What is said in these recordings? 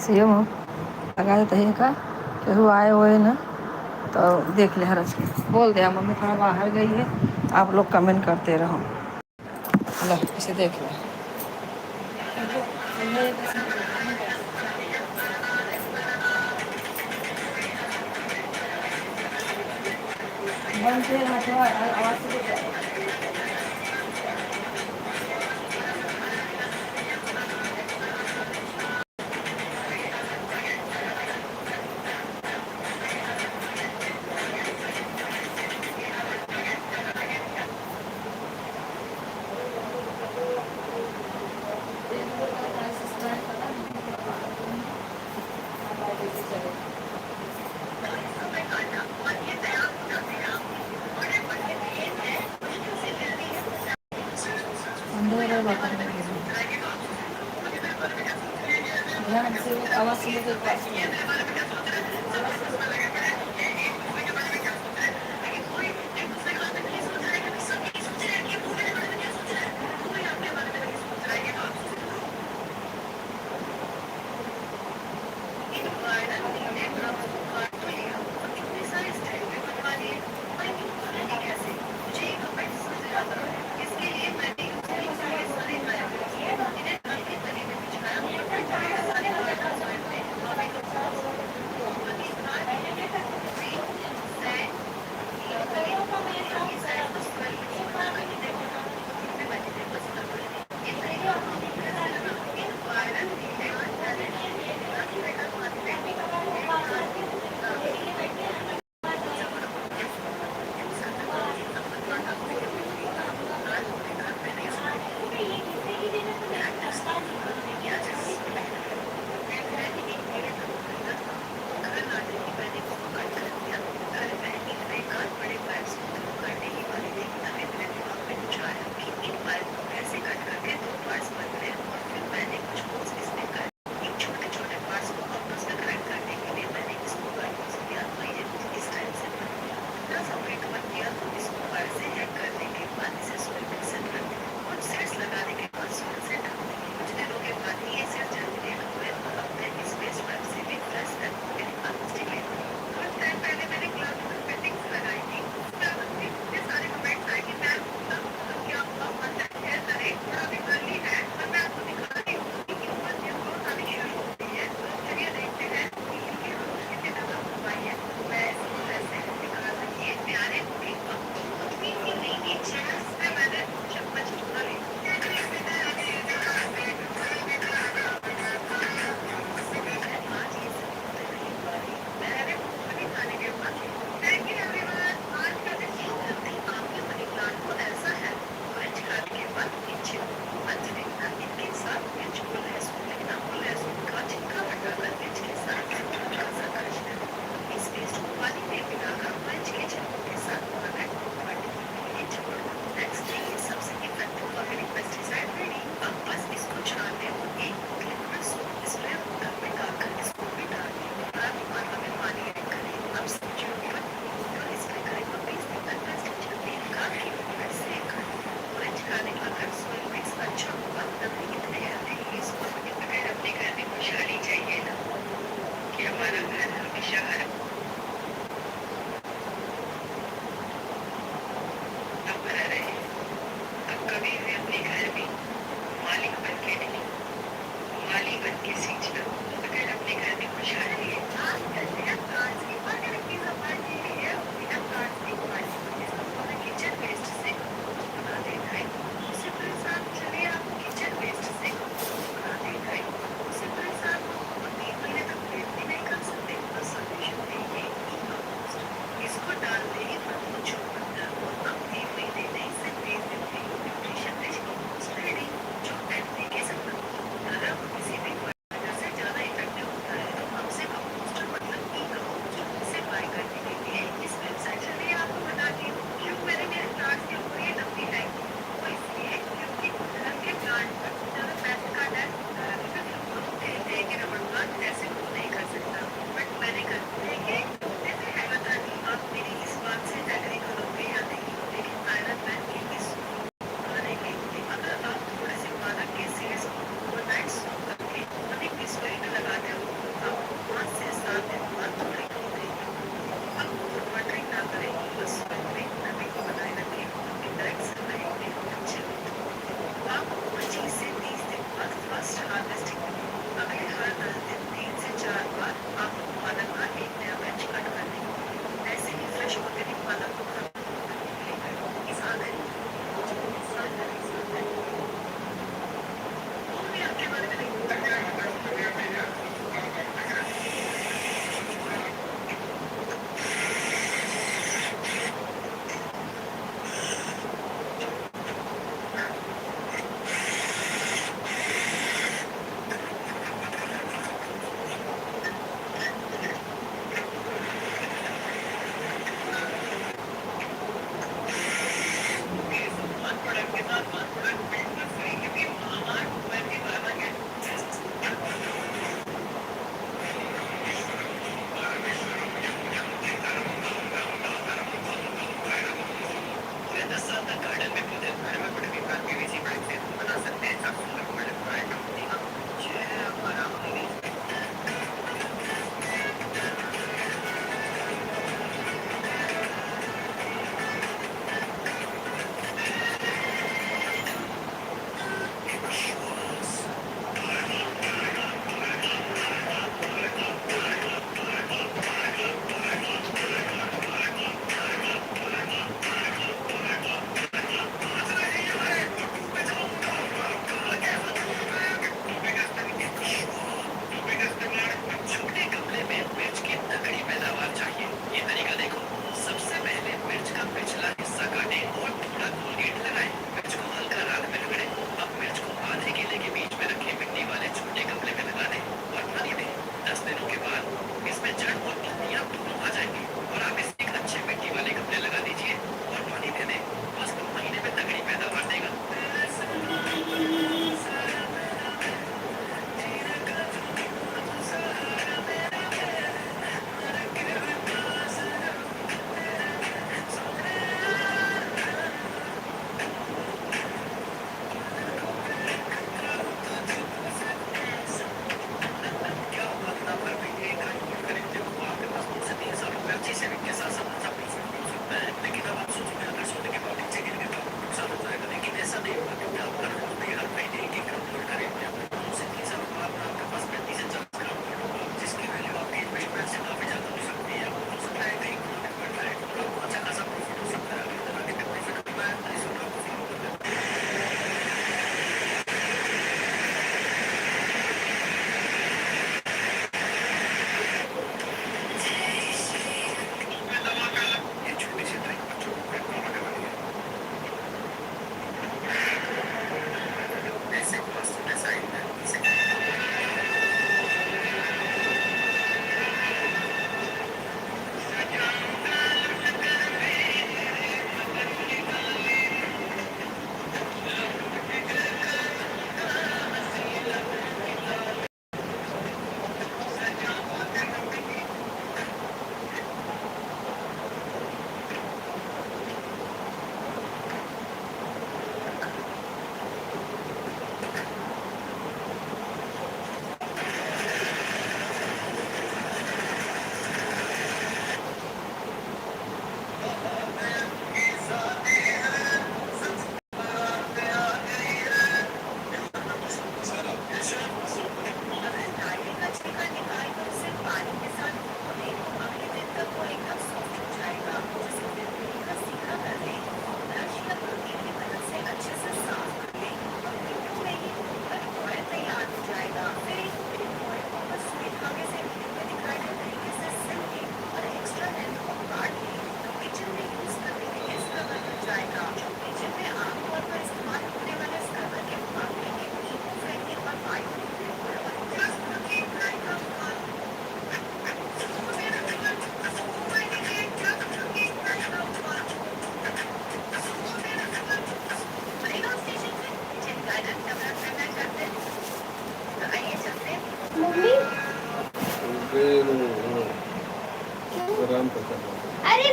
CM हो लगा देते हैं का केहू आए हुए ना तो देख ले हरस के बोल दिया मम्मी थोड़ा बाहर गई है, आप लोग कमेंट करते रहो। लो इसे देख लो। बंद से आवाज से अंदर बात ध्यान से आवाज सुनने के पास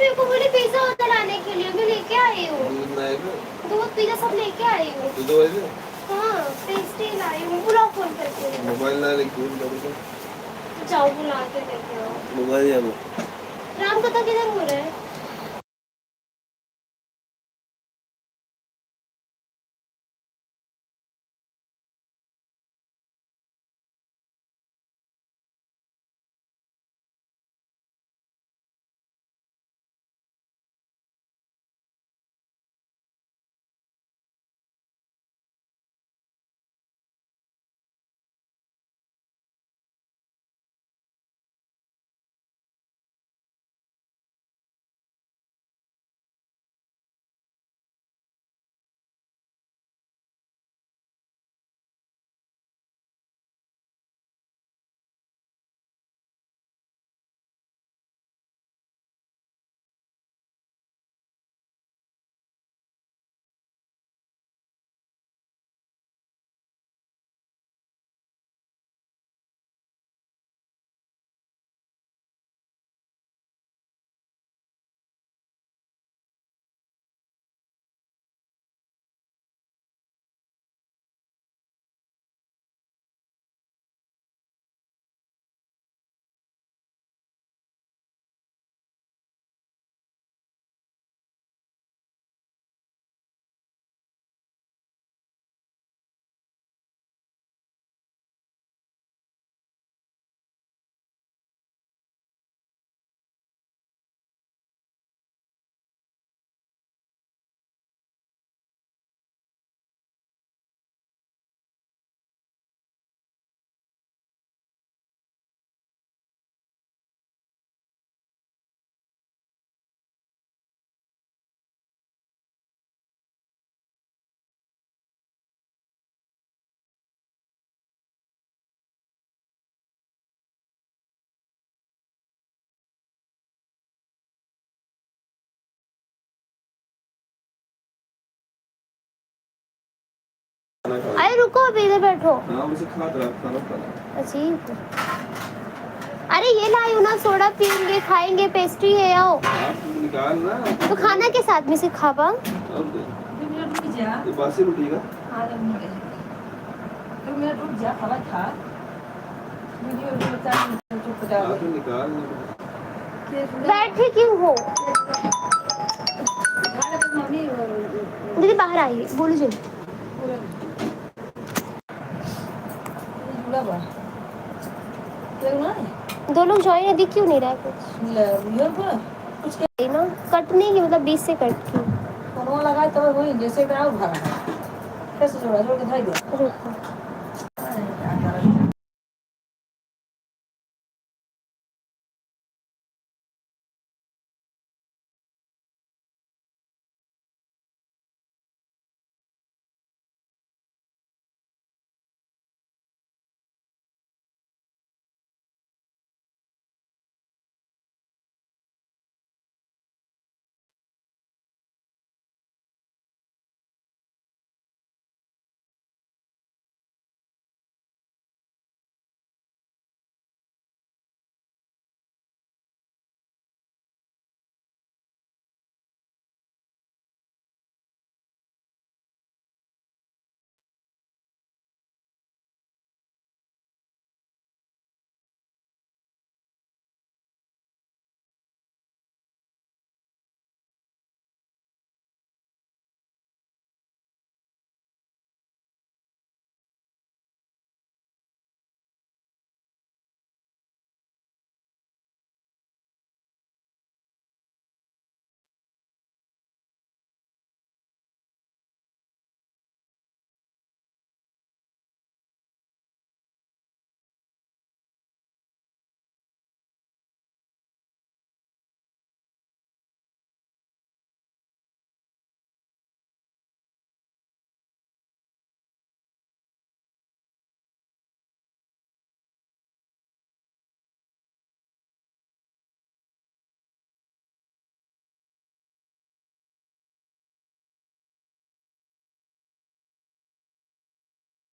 मेरे को बोले पिज्जा होता लाने के लिए, मैं लेके आई हूँ। दूध पिज्जा सब लेके आई हूँ। हाँ पेस्ट्री लाई हूँ। बुलाओ फोन करके। मोबाइल ना लेके जाओ, बुला के लेके आओ मोबाइल। राम कथा किधर हो रहा है? अरे रुको, अभी इधर बैठो। अजीब। अरे ये लाई हूँ ना, सोडा पियेंगे, खाएंगे, पेस्ट्री है, आओ। निकाल ना। तो खाना के साथ में से खावा। बासी रोटी का। तो मेरा रुक जा, खावा खा। वीडियो चुप जा। निकाल। बैठे क्यों हो? दीदी बाहर आइए, बोलो जी। दो लोग ज्वाइन है, दिख क्यों नहीं रहा कुछ ना, कटने की मतलब 20 से कट की लगा तो वही जैसे भरा कैसे जोड़ा जोड़ के धाई दो।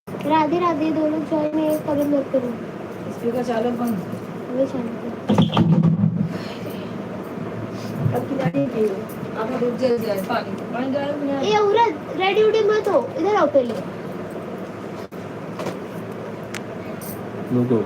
राधे राधे, दो लोग ज्वाइन है, कमेंट मत करो। स्पीकर चालू बंद, वही चालू। अब खिलाने की आपका दूध जल जाए पानी पानी डालो ये औरत रेडी उडी मत हो, इधर आओ पहले। नो दो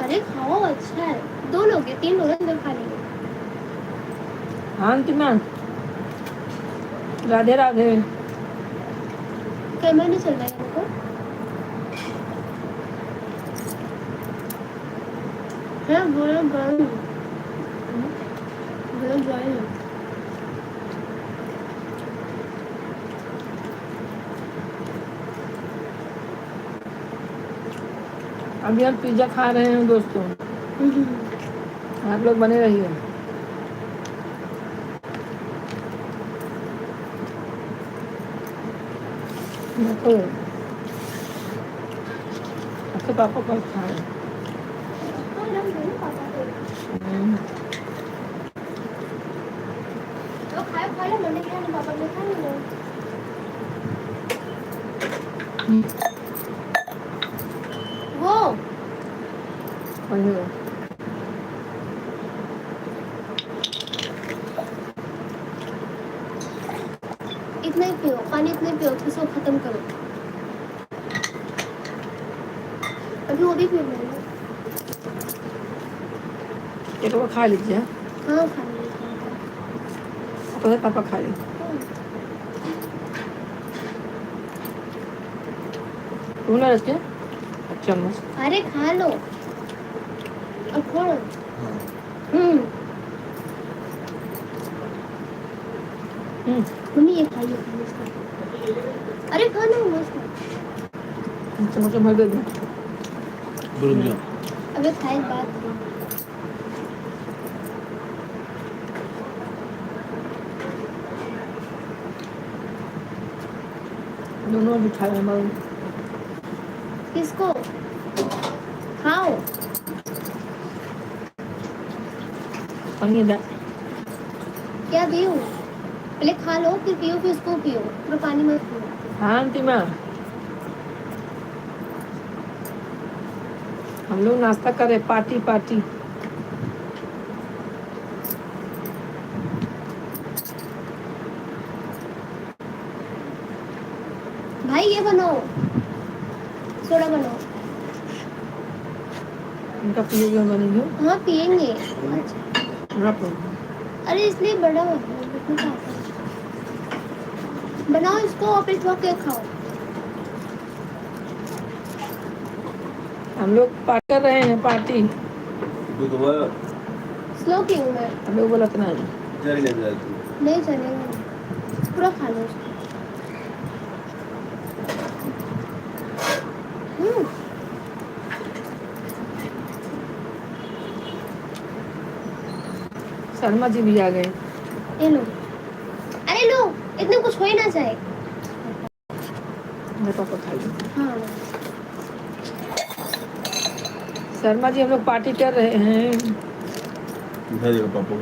अरे खाओ, अच्छा है। 2 लोग हैं, 3 लोग हैं, अंदर खा लेंगे। हाँ अंतिमा राधे राधे कैमरा नहीं चल रहा है मेरे को। है बोलो बंद, बोलो ज्वाइन। अभी हम पिज्जा खा रहे हैं दोस्तों, आप लोग बने रहिए। देखो आपके पापा कब खाए। खाए खा ले मम्मी खाने पापा ने खा लिया वो इतना ही पियो पानी इतना ही पियो फिर सब खत्म करो अभी वो भी पी लेंगे एक बार खा लीजिए हाँ खा लेंगे तो पापा खा लीजिए ना रखिए चम्मच अरे खा लो अब खोलो मम्मी ये खाइए अरे खाना मस्त चम्मच भर दे दो अबे खाए बात दोनों भी खाए हमारे किसको खाओ पानी दे क्या दियो पहले खा लो फिर पियो फिर उसको पियो पूरा पानी मत पियो हाँ आंटी माँ हम लोग नाश्ता करे पार्टी पार्टी भाई ये बनाओ सोडा बनाओ इनका पिएगा बनेंगे हाँ पियेंगे रख लो अरे इसलिए बड़ा बनाओ इसको और फिर थोड़ा केक खाओ हम लोग पार्टी कर रहे हैं पार्टी स्लो क्यों मैं हम लोग बोला इतना नहीं चलेगा पूरा खा लो उसको शर्मा जी भी आ गए ये लो अरे लो इतना कुछ हो ही ना चाहे मेरे पापा खाइए हाँ शर्मा जी हम लोग पार्टी कर रहे हैं पापा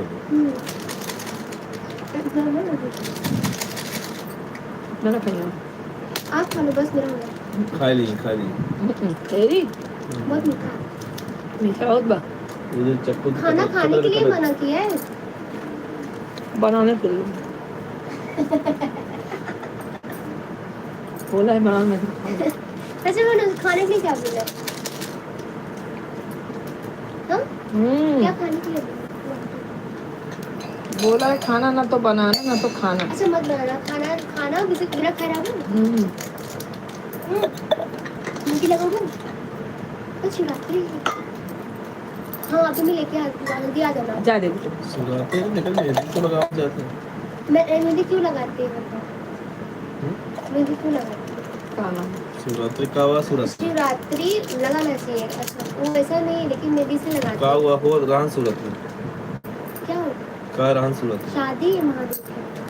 ना खाइए आप खा लो बस मेरा हो गया खा ली तेरी बहुत मीठा मीठा बहुत बा उधर चक्कू खाना खाने के लिए मना किया है बनाने के लिए बोला है बनाने ऐसे मैंने खाने के लिए क्या बोला क्या खाने के लिए बोला है खाना ना तो बनाना ना तो खाना अच्छा मत बनाना खाना खाना किसी बिना खाए रहो मुझे लगा वो अच्छी बात है हाँ अभी मैं लेके जल्दी आ जाना जा दे सुनाते हैं निकल मेहंदी तो लगा जाते हैं मैं मेहंदी क्यों लगाती है बताओ मेहंदी क्यों लगाती है खाना शिवरात्रि का हुआ शिवरात्रि लगाना चाहिए अच्छा वो ऐसा नहीं लेकिन मेहंदी से लगाती का हुआ हो रहन सूरत में क्या हो का रहन सूरत शादी है महादेव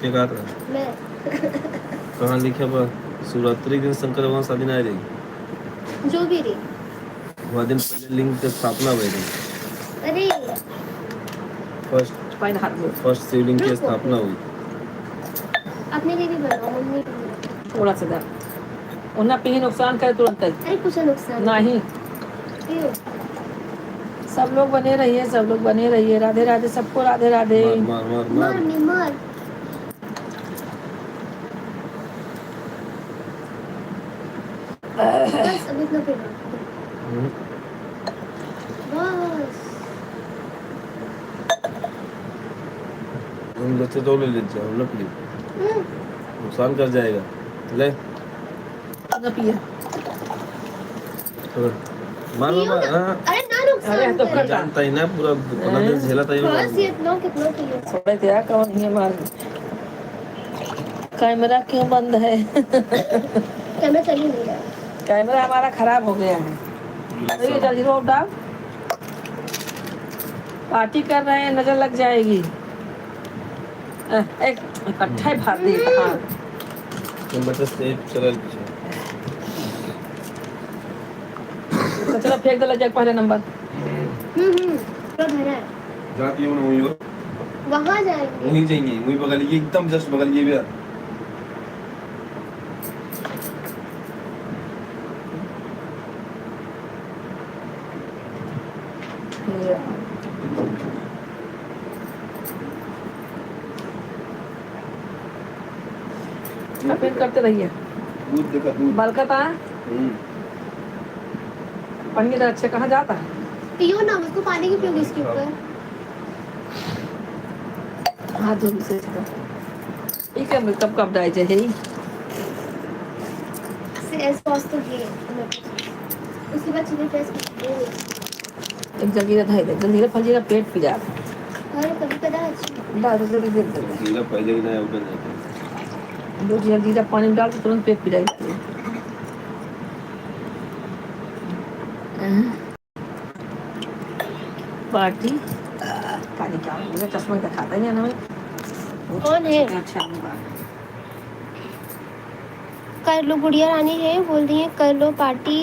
क्या कहा था मैं कहाँ लिखा हुआ शिवरात्रि के दिन शंकर भगवान शादी ना रहेगी जो भी रही वह दिन पहले लिंग की स्थापना हुई थी अरे फर्स्ट शिवलिंग की स्थापना हुई अपने लिए भी बनाओ मम्मी के लिए थोड़ा सा दर उन्हें पी नुकसान करे तुरंत अरे कुछ नुकसान नहीं क्यों सब लोग बने रहिए सब लोग बने रहिए राधे राधे सबको राधे राधे मार मार मार मार मार नहीं मार बस अब इतना पीना बस हम बच्चे तो ले लीजिए हम लोग ली नुकसान कर जाएगा ले ना पिए मार पियो मार ना। हाँ अरे ना अरे नुकसान तो करे जानता ही ना पूरा 15 दिन झेला था बस ये इतना कितना पियो थोड़े थे कौन है मार कैमरा क्यों बंद है कैमरा चल ही नहीं रहा कैमरा हमारा खराब हो गया है तो ये जल्दी रोक डाल पार्टी कर रहे हैं नजर लग जाएगी एक इकट्ठा ही भाग दी हाँ तुम बच्चे सेफ चला पीछे तो चलो फेंक दो लग पहले नंबर तो भरा है जाती हूँ वहाँ जाएंगे। वहीं जाएंगे, वहीं बगल, ये एकदम जस्ट बगल, ये भी फिर करते रहिए। दूध देखा, दूध बलकता पनीर अच्छे कहाँ जाता है। पियो ना, उसको पानी की पियोगी इसके ऊपर। हाँ दूध से ठीक है, कब कब डाई चाहिए एस पॉज तो है, उसके बाद चिली फ्लेक्स एक जल्दी धाई दे, जल्दी फल पेट पी जाता और कभी कदा अच्छी डाल दो जल्दी दे दे जीरा पहले ही ना ओपन है। दो जल्दी पानी में डाल के तुरंत पेट पी जाएगी। पार्टी पानी क्या मुझे चश्मा का खाता नहीं है ना। कौन है? अच्छा होगा। कर लो, गुड़िया रानी है, बोल रही है कर लो पार्टी।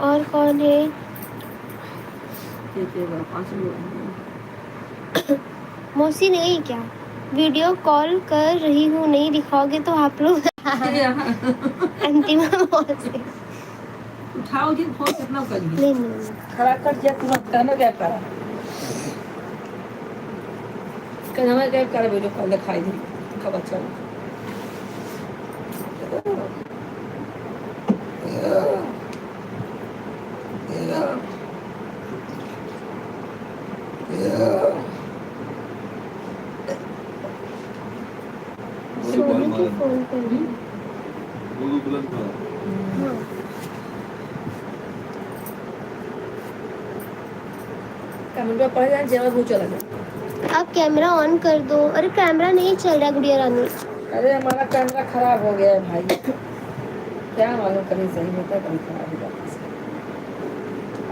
और कौन है? मौसी ने गई क्या? वीडियो कॉल कर रही हूँ, नहीं दिखाओगे तो आप लोग। अंतिम मौसी उठाओ जी फोन कितना करिए। नहीं खड़ा कर दिया तुरंत, कहना क्या करा कहना क्या कर वीडियो कॉल दिखाई दी कब अच्छा सोने की फोन कर रही हूँ। वो बुलंद था। हाँ। कैमरा पड़ जाए जेवर वो चला जाए। आप कैमरा ऑन कर दो। अरे कैमरा नहीं चल रहा गुड़िया रानी। अरे हमारा कैमरा खराब हो गया है भाई, क्या मालूम कभी सही होता है कभी खराब हो जाता है।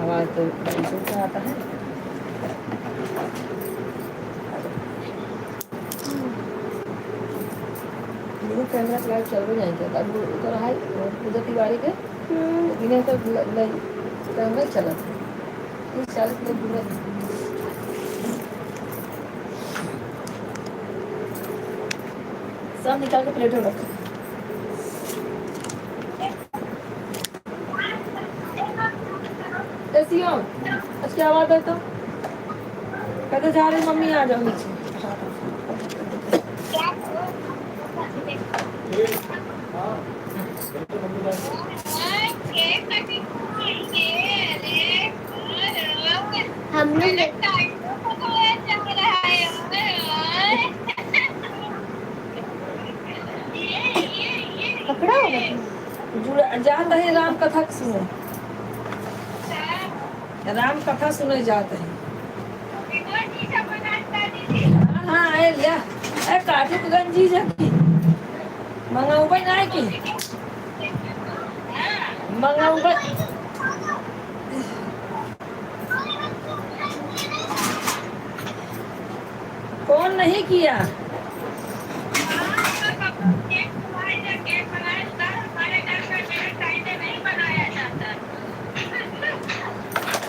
आवाज तो कभी सुनता आता है। मेरे कैमरा क्लास चल रही जाएंगे अब उधर है उधर तिवारी के इन्हें तो कैमरा चला था 30-40 मिनट दूर सब निकाल के प्लेट में रखो। ऐसी हो आज क्या आवाज है तो कहते जा रही मम्मी आ जाओ नीचे। हम लोग पकड़ा होगा जाते हैं राम कथा सुने, राम कथा सुने जाते हैं। हाँ ए लिया ए काठू के गंजी जकी मंगाऊबे ना की मंगाऊबे कौन नहीं किया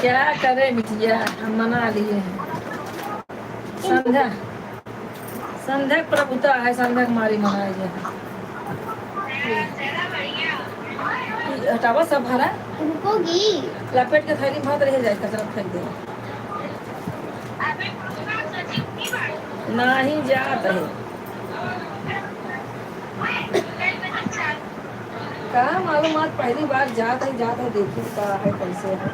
क्या करे बिटिया हम मना लिए हैं। संध्या संध्या प्रभुता है, संध्या कुमारी मनाई है। हटावा सब भरा रुकोगी। लपेट के थैली भात रह जाए कचरा फेंक दे नहीं जात है कहा मालूम आज पहली बार जात है देखिए का है कैसे है।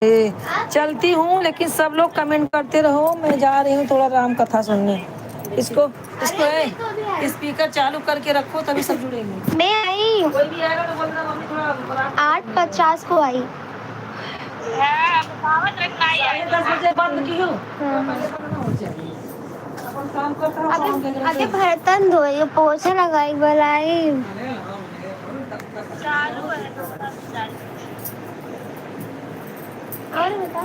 चलती हूँ, लेकिन सब लोग कमेंट करते रहो। मैं जा रही हूँ थोड़ा राम कथा सुनने। इसको इसको है स्पीकर चालू करके रखो, तभी सब जुड़ेंगे। मैं आई कोई भी आएगा तो बोलना मम्मी थोड़ा 8:50 को आई। 10 बजे बंद की हो। अभी बर्तन धोए, पोछा लगाई, बनाई। और बता।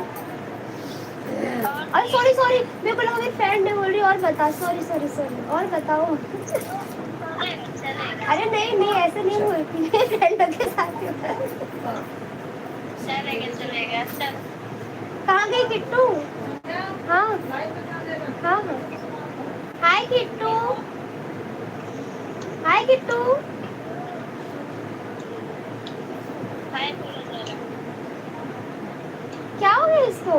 और सॉरी मेरे को लगा मेरी फ्रेंड ने बोल रही और बता। सॉरी और बताओ। अरे नहीं ऐसे नहीं बोलती, मेरी फ्रेंड के साथ ही चलेगा चल। कहाँ गई किट्टू? हाँ हाय किट्टू। क्या हो गया इसको?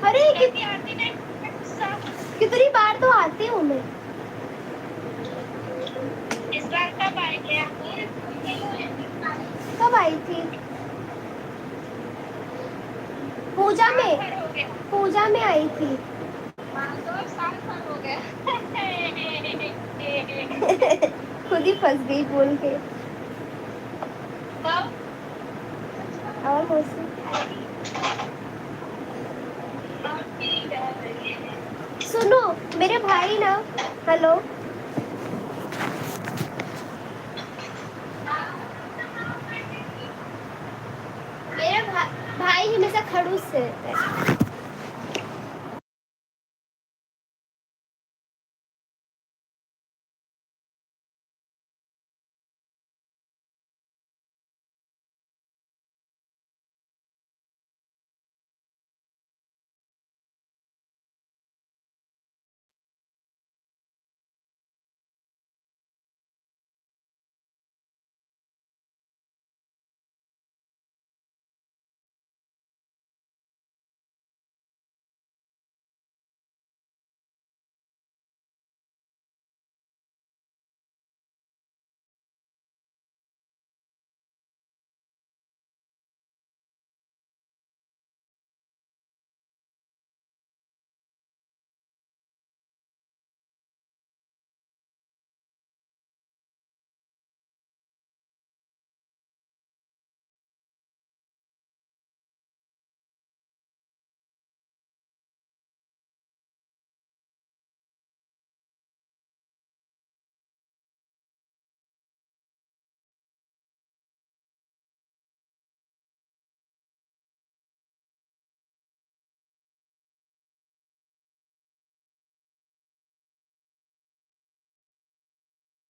अरे कितनी बार तो आती हूँ मैं। इस बार कब आई थी? कब आई थी? पूजा में आई थी। 2 साल हो गया। खुद ही फंस गई बोल के। और मौसी सुनो, मेरे भाई ना, हेलो, मेरे भाई हमेशा खड़ूस से रहता है।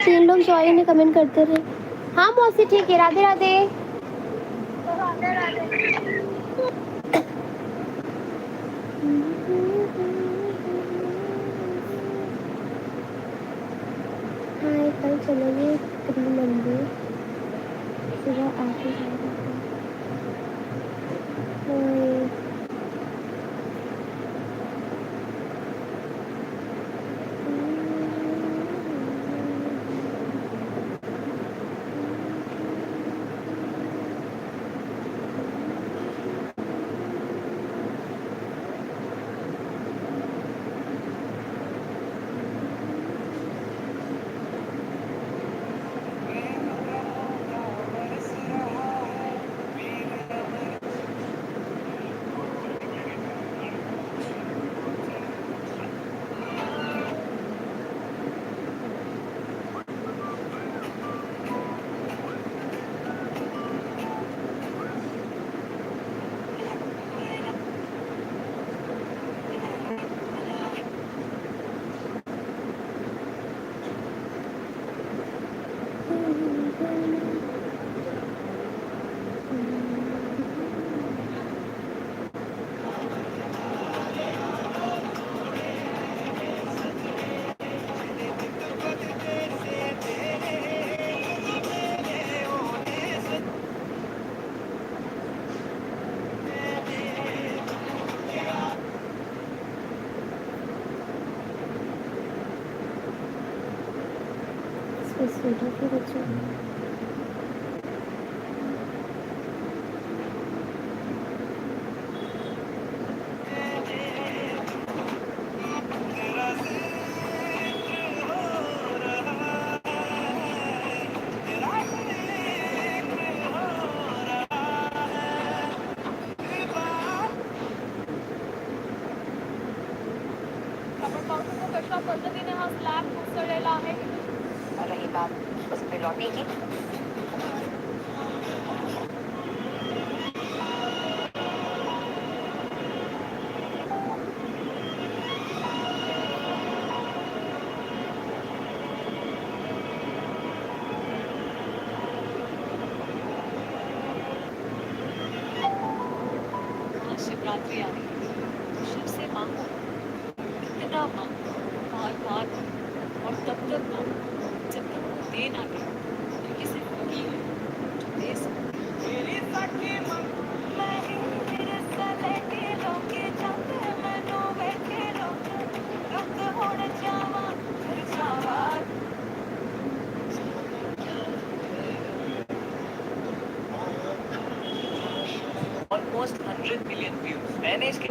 तीन लोग जॉइन ने कमेंट करते रहे। हाँ मौसी ठीक है, राधे राधे। हाँ कल चलेंगे त्रिमंदिर, सुबह 8 बजे। इस स्वेटर के बच्चे आपण पाहू शकतो कशा पद्धतीने हा स्लॅब कोसळलेला आहे. रही बात उस पे लौटने की, महाशिवरात्रि आ रही है. शिव से मांगो, इतना मांगो, बार बार मांगो, और तब तक मांगो जब तक वो दे ना दे. क्योंकि सिर्फ वही है जो दे सकता है. Almost 100 million views. मैंने इसके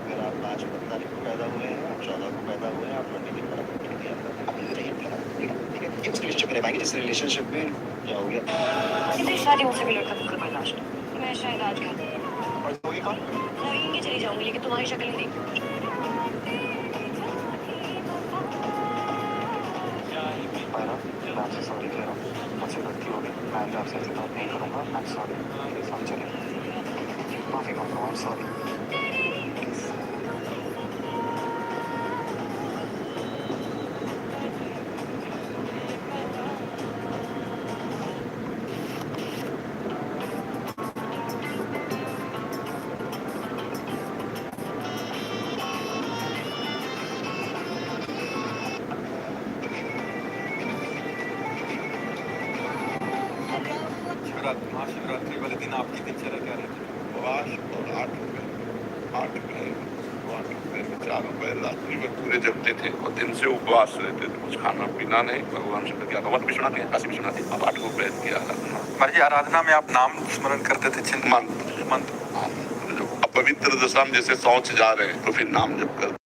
अगर आप आज 15 को पैदा हुए हैं, आप 14 को पैदा हुए हैं, आप 20 की तरफ उठ गया ठीक है, ये उसके रिलेशनशिप में पाएंगे जिस रिलेशनशिप में जाओगे किसी शादी मुझसे भी लड़का बिल्कुल बर्दाश्त नहीं. मैं शायद आज क्या और होगी कौन रहेंगे चली जाऊंगी लेकिन तुम्हारी शक्ल नहीं देखी. पायरा मैं आपसे सॉरी कह रहा हूँ मुझसे गलती होगी मैं आगे आपसे ऐसी बात नहीं करूँगा आई एम सॉरी सॉरी चलिए माफ़ी मांग रहा हूँ आई एम सॉरी महाशिवरात्रि वाले दिन आपकी दिनचर्या क्या रहती है? उपवास और 8 रुपए में 4 रुपए रात्रि में पूरे जगते थे और दिन से उपवास रहते थे. कुछ खाना पीना नहीं. भगवान शंकर की भगवान विश्वनाथ है, काशी विश्वनाथ है. अब 8 रुपए की आराधना. महाराज जी आराधना में आप नाम स्मरण करते थे, चिंतन मंत्र. जब अपवित्र दशा में जैसे शौच जा रहे हैं तो फिर नाम जप कर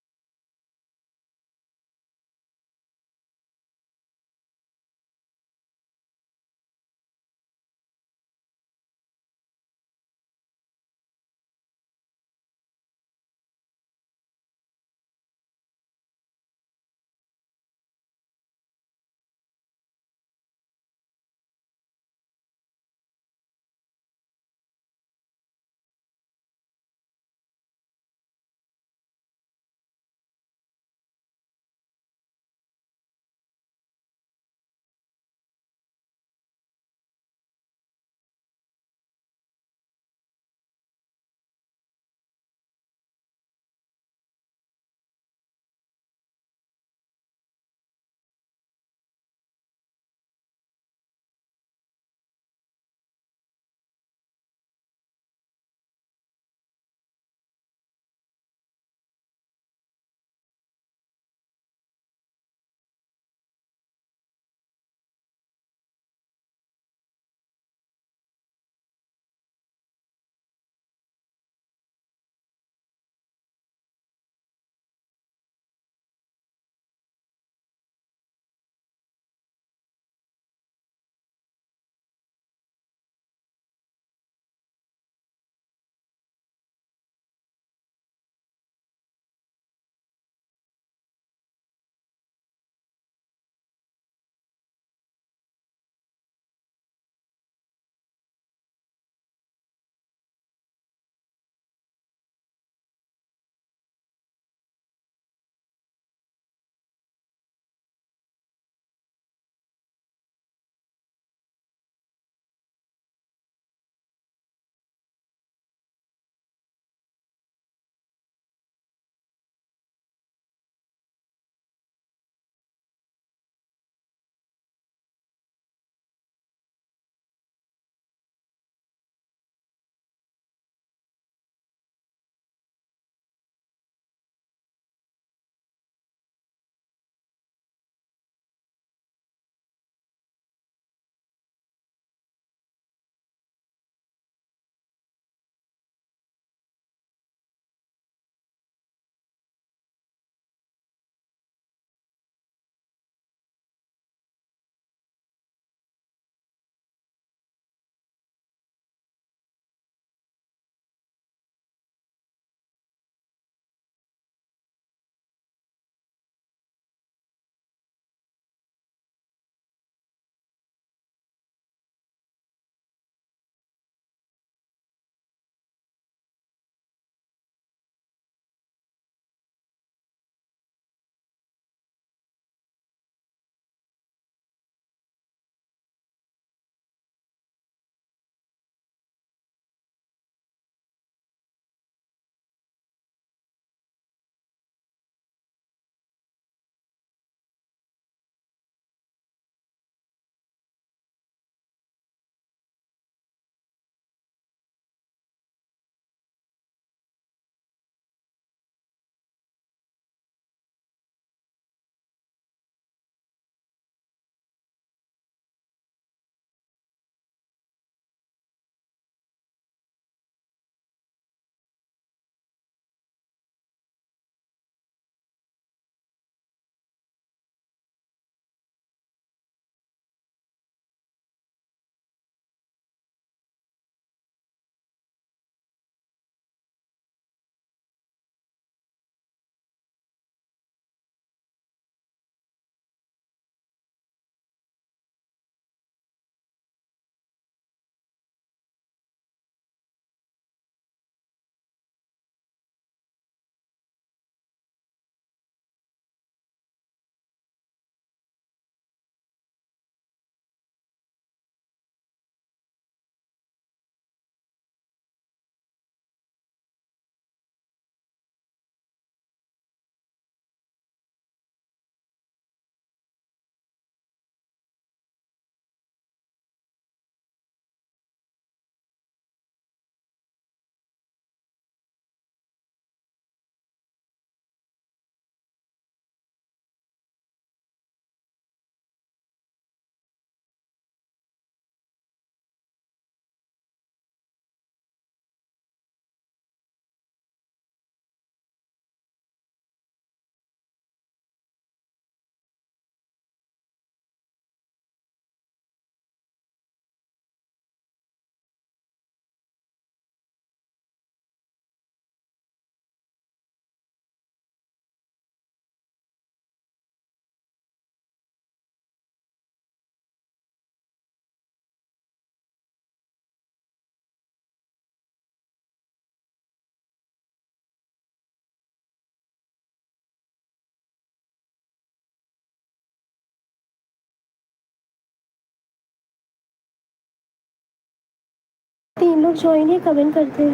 3 लोग ज्वाइन है, कमेंट करते हैं।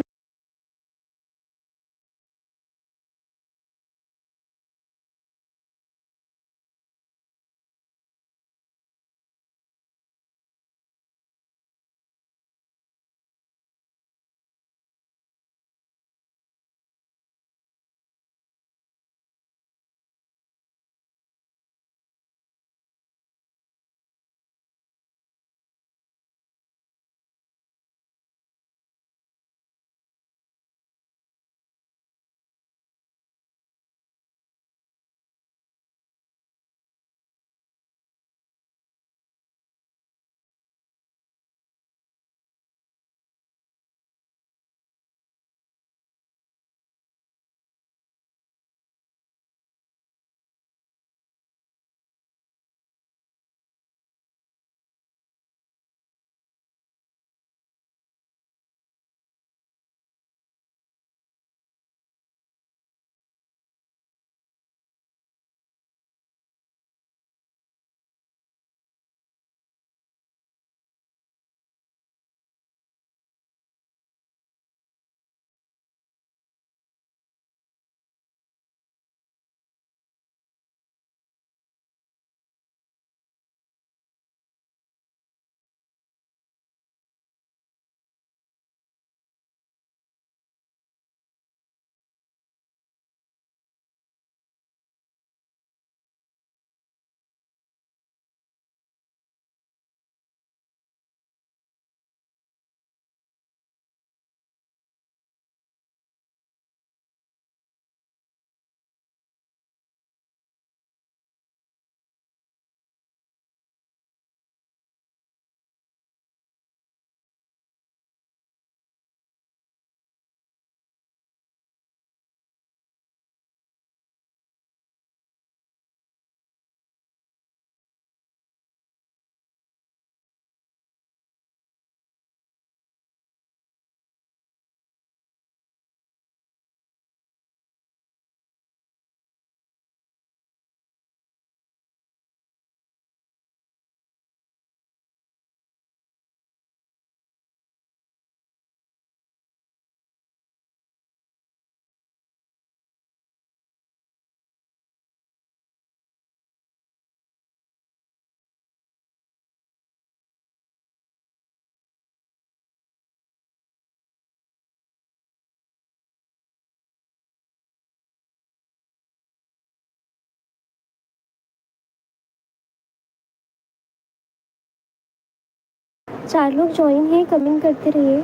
चार लोग ज्वाइन है, कमेंट करते रहिए।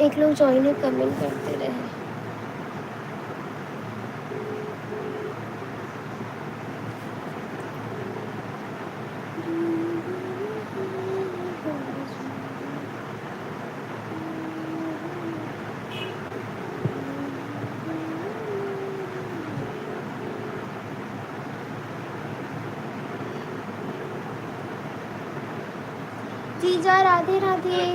एक लोग जॉइन है, कमेंट करते रहे। जीजा राधे राधे।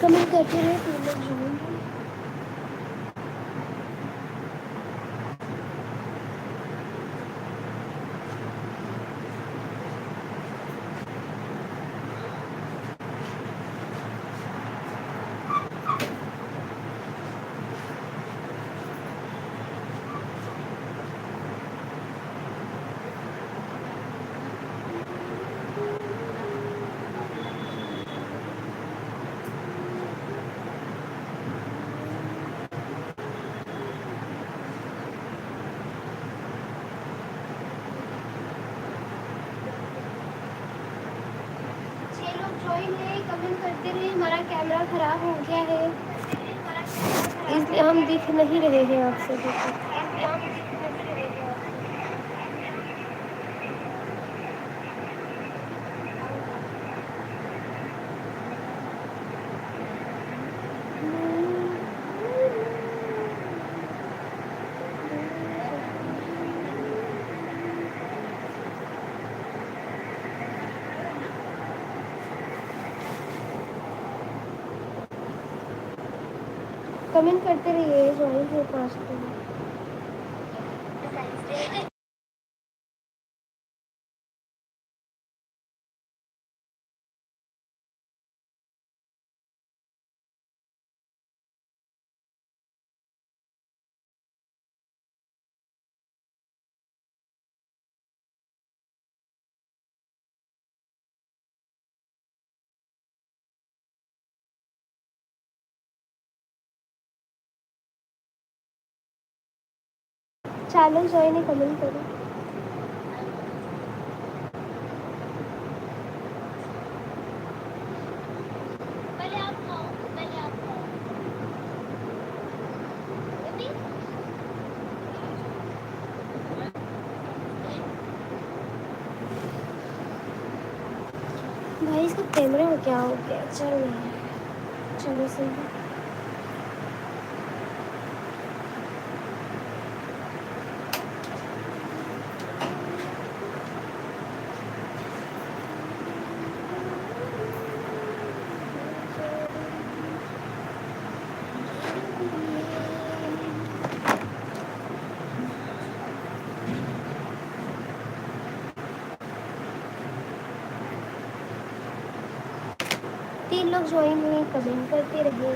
कमेंट करते रहे, तुम लोग जॉइन हो। ज्वाइन है, कमेंट करते रहे। हमारा कैमरा खराब हो गया है, इसलिए हम दिख नहीं रहे हैं आप सभी को। कमेंट करते रहिए, ज्वाइन हो 5 मिनट। चार लोग ज्वाइन है, कमेंट करो। पहले आप खाओ, पहले आप खाओ। अभी? भाई इसका कैमरा में क्या हो गया? चल रहा है, चलो सही है। तीन लोग ज्वाइन हुए, कमेंट करते रहे।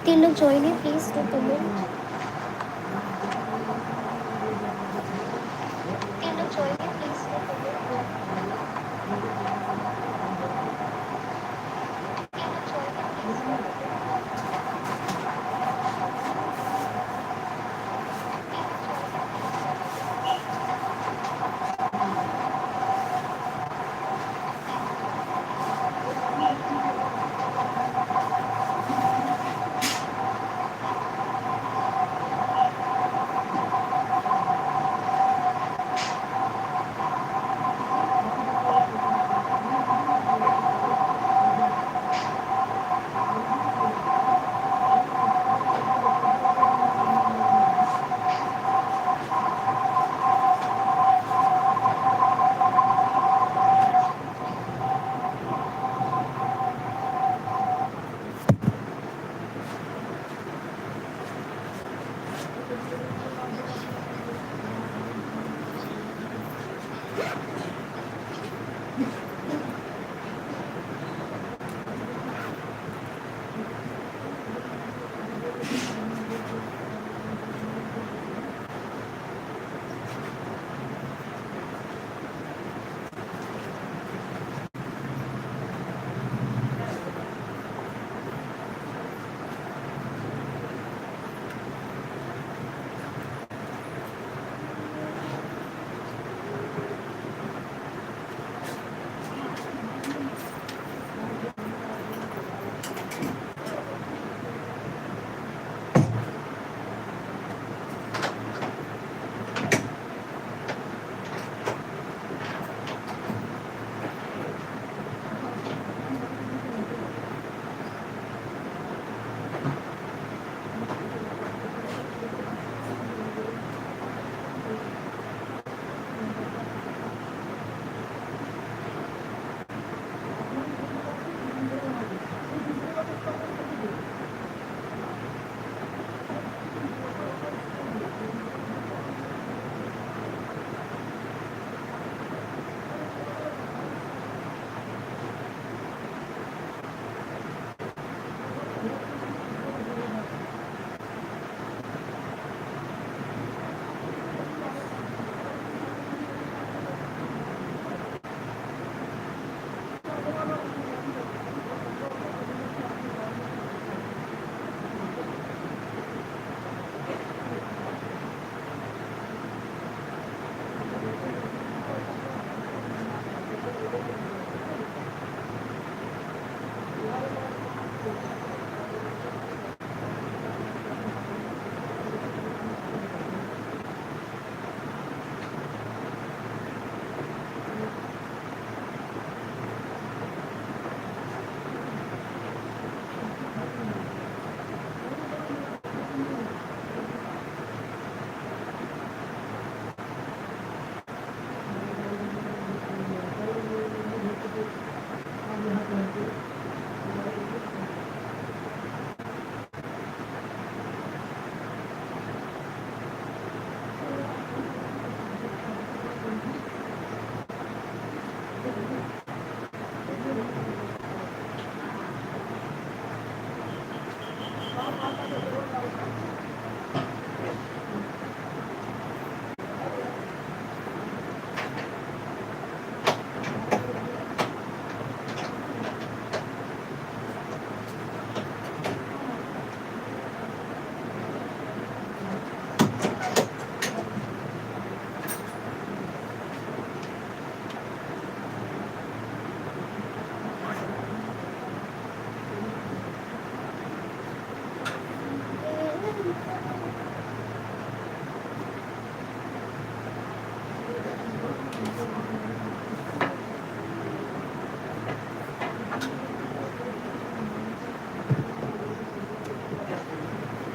तीन लोग ज्वाइन है, प्लीज डू कमेंट। तीन लोग ज्वाइन है, प्लीज डू कमेंट।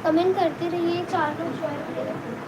कमेंट करते रहिए, 4 लोग ज्वाइन करें।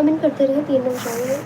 कमेंट करते रहे, 3 लोग जाएंगे।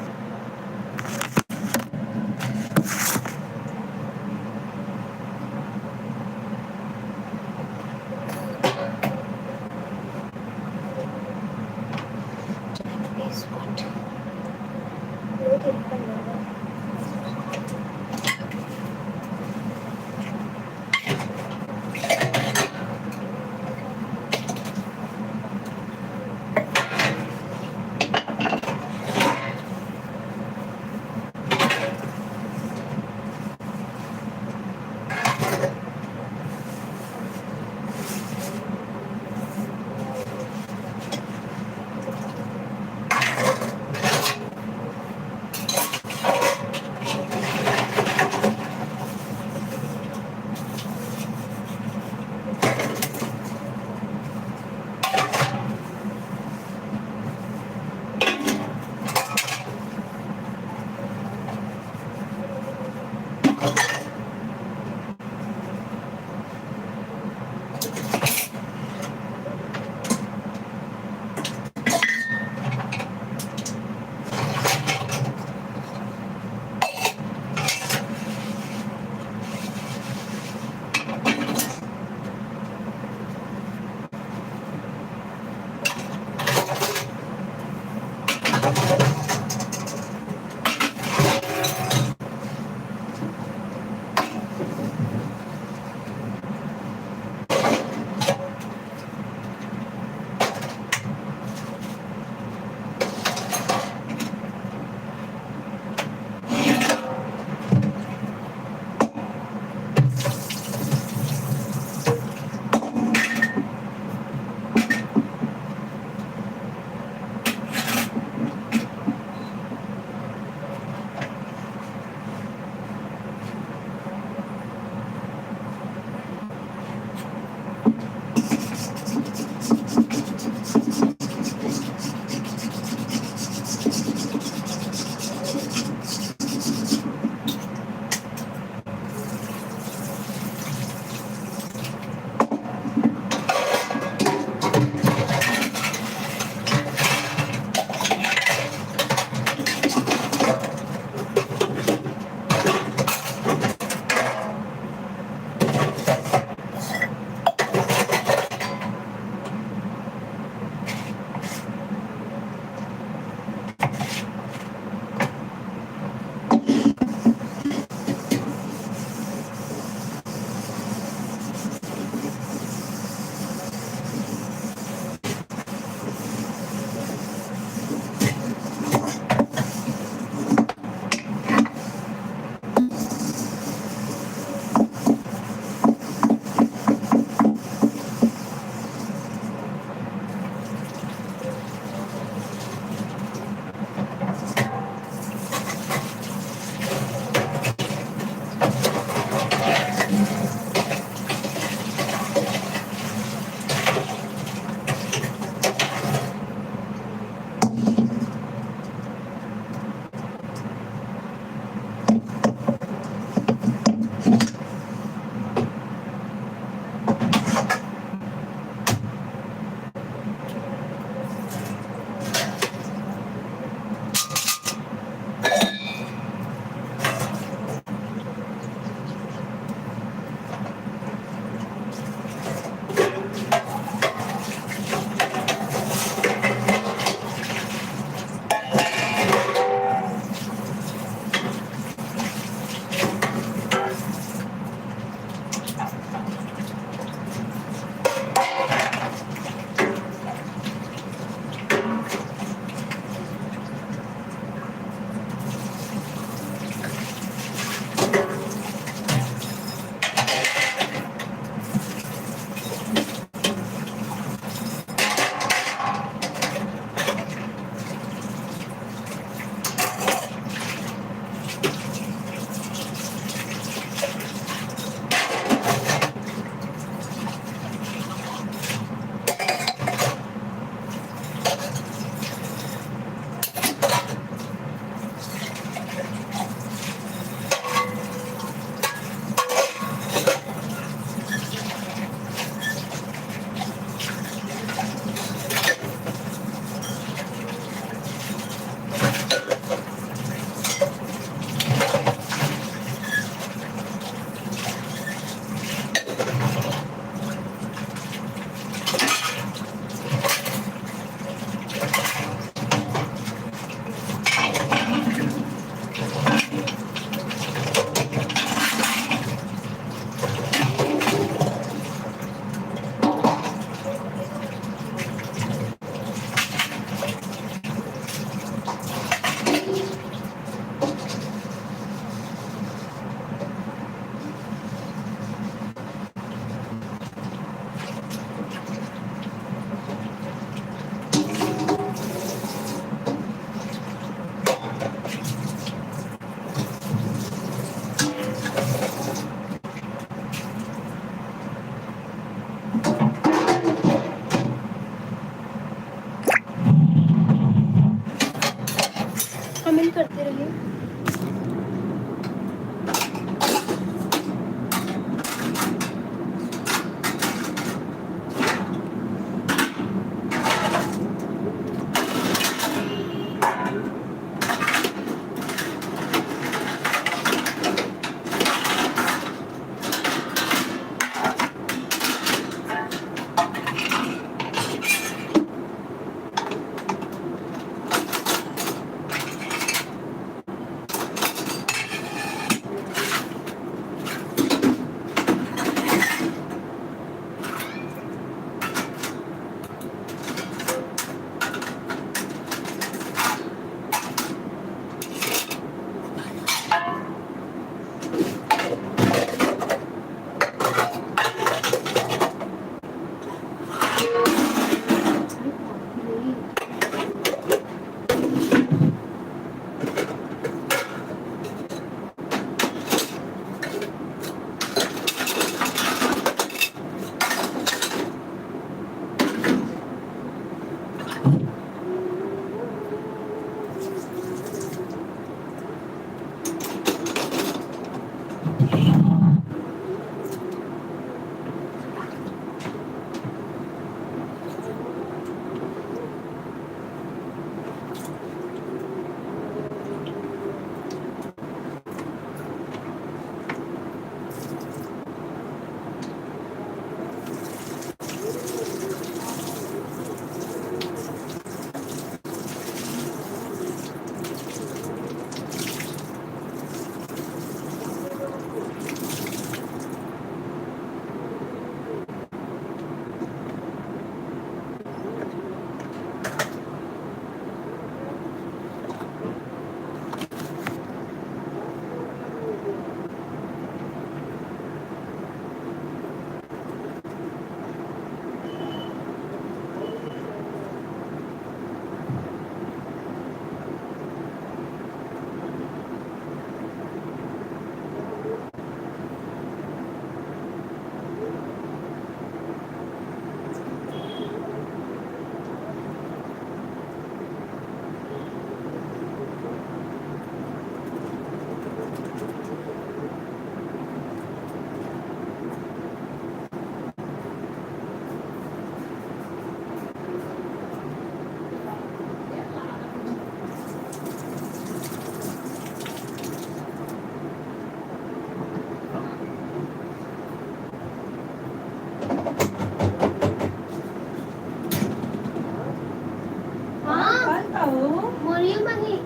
बोलिए मनी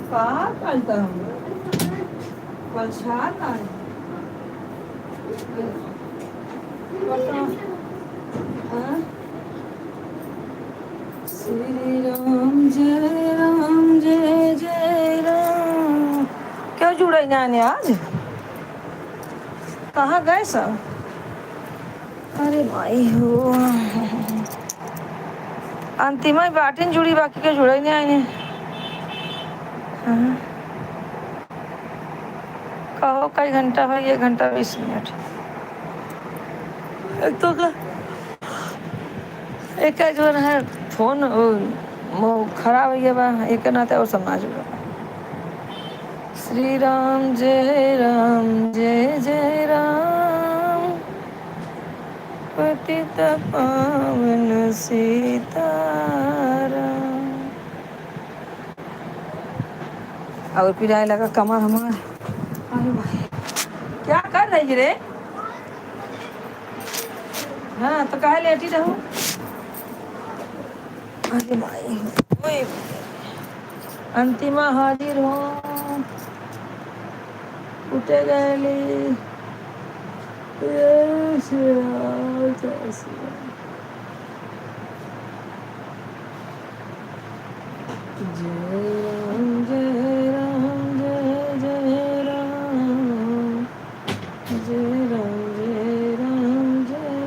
कहाँ करता हूँ परेशान है हाँ? श्री राम जय जय राम। क्यों जुड़े जाने आज कहाँ गए सब? अरे भाई हो अंतिमा बाटिन जुड़ी बाकी के जुड़े नहीं आए। हाँ। कहो कई घंटा है 1 घंटा 20 मिनट एक तो का एक जो है फोन वो खराब हो गया बा एक नाते और समाज में श्री राम जय जय राम पतित पावन सीताराम। और पिराए लगा कमर हमार। अरे भाई क्या कर रही रे? हाँ तो काहे लेटी रहूं? अरे भाई ओए अंतिमा हाजिर हो उठे गए जय राम जय राम जय राम जय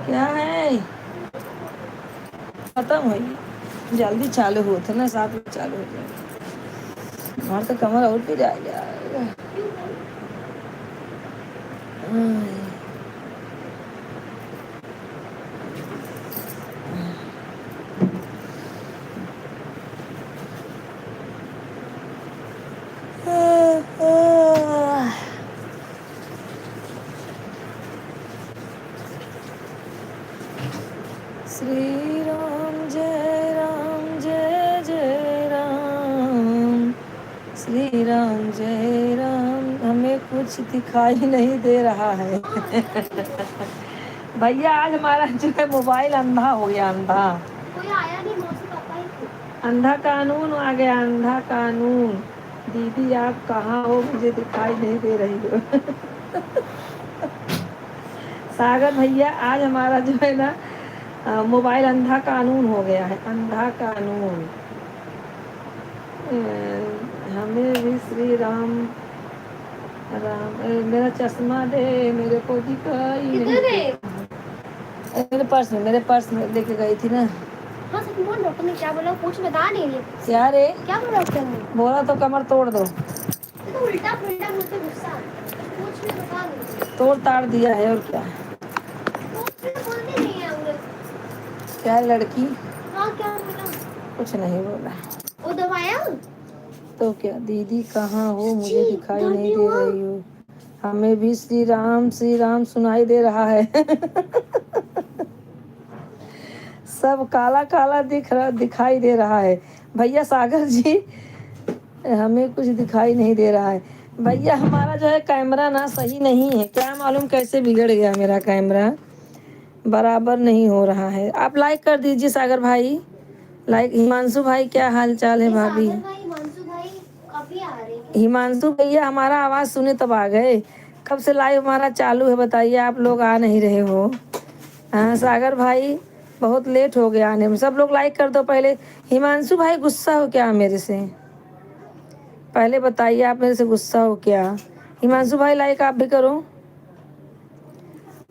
क्या है खत्म हो गई जल्दी चालू हो थे ना 7 बजे चालू हो जाए हमारे तो कमर और भी जाएगा। श्री राम जय जय राम श्री राम जय राम। हमें कुछ दिखाई नहीं दे रहा है भैया आज हमारा जो है मोबाइल अंधा हो गया अंधा कोई आया नहीं मौसी पापा ही थे। अंधा कानून आ गया अंधा कानून। दीदी आप कहाँ हो मुझे दिखाई नहीं दे रही हो सागर भैया आज हमारा जो है ना मोबाइल अंधा कानून हो गया है अंधा कानून। हमें भी श्री राम मेरा चश्मा दे मेरे को दिखाई किधर है? मेरे पर्स में लेके गई थी ना। हाँ सच बोल डॉक्टर ने क्या बोला कुछ बता नहीं रही। क्या रे? क्या बोला डॉक्टर ने? बोला तो कमर तोड़ दो। तो उल्टा पुल्टा मुझसे गुस्सा कुछ भी बता नहीं। तोड़ ताड़ दिया है और क्या? बोलती नहीं है उन्हें। क्या लड़की? हाँ क्या बोला? कुछ नहीं बोला। वो दवाया? तो क्या दीदी कहाँ हो, मुझे दिखाई नहीं दे रही हो। हमें भी श्री राम सुनाई दे रहा है। सब काला काला दिखाई दे रहा है भैया। सागर जी हमें कुछ दिखाई नहीं दे रहा है भैया। हमारा जो है कैमरा ना सही नहीं है, क्या मालूम कैसे बिगड़ गया मेरा कैमरा, बराबर नहीं हो रहा है। आप लाइक कर दीजिए सागर भाई, लाइक। हिमांशु भाई क्या हाल चाल है भाभी? हिमांशु भैया हमारा आवाज़ सुने तब आ गए, कब से लाइव हमारा चालू है बताइए, आप लोग आ नहीं रहे हो। हाँ सागर भाई बहुत लेट हो गया आने में, सब लोग लाइक कर दो पहले। हिमांशु भाई गुस्सा हो क्या मेरे से, पहले बताइए आप मेरे से गुस्सा हो क्या? हिमांशु भाई लाइक आप भी करो,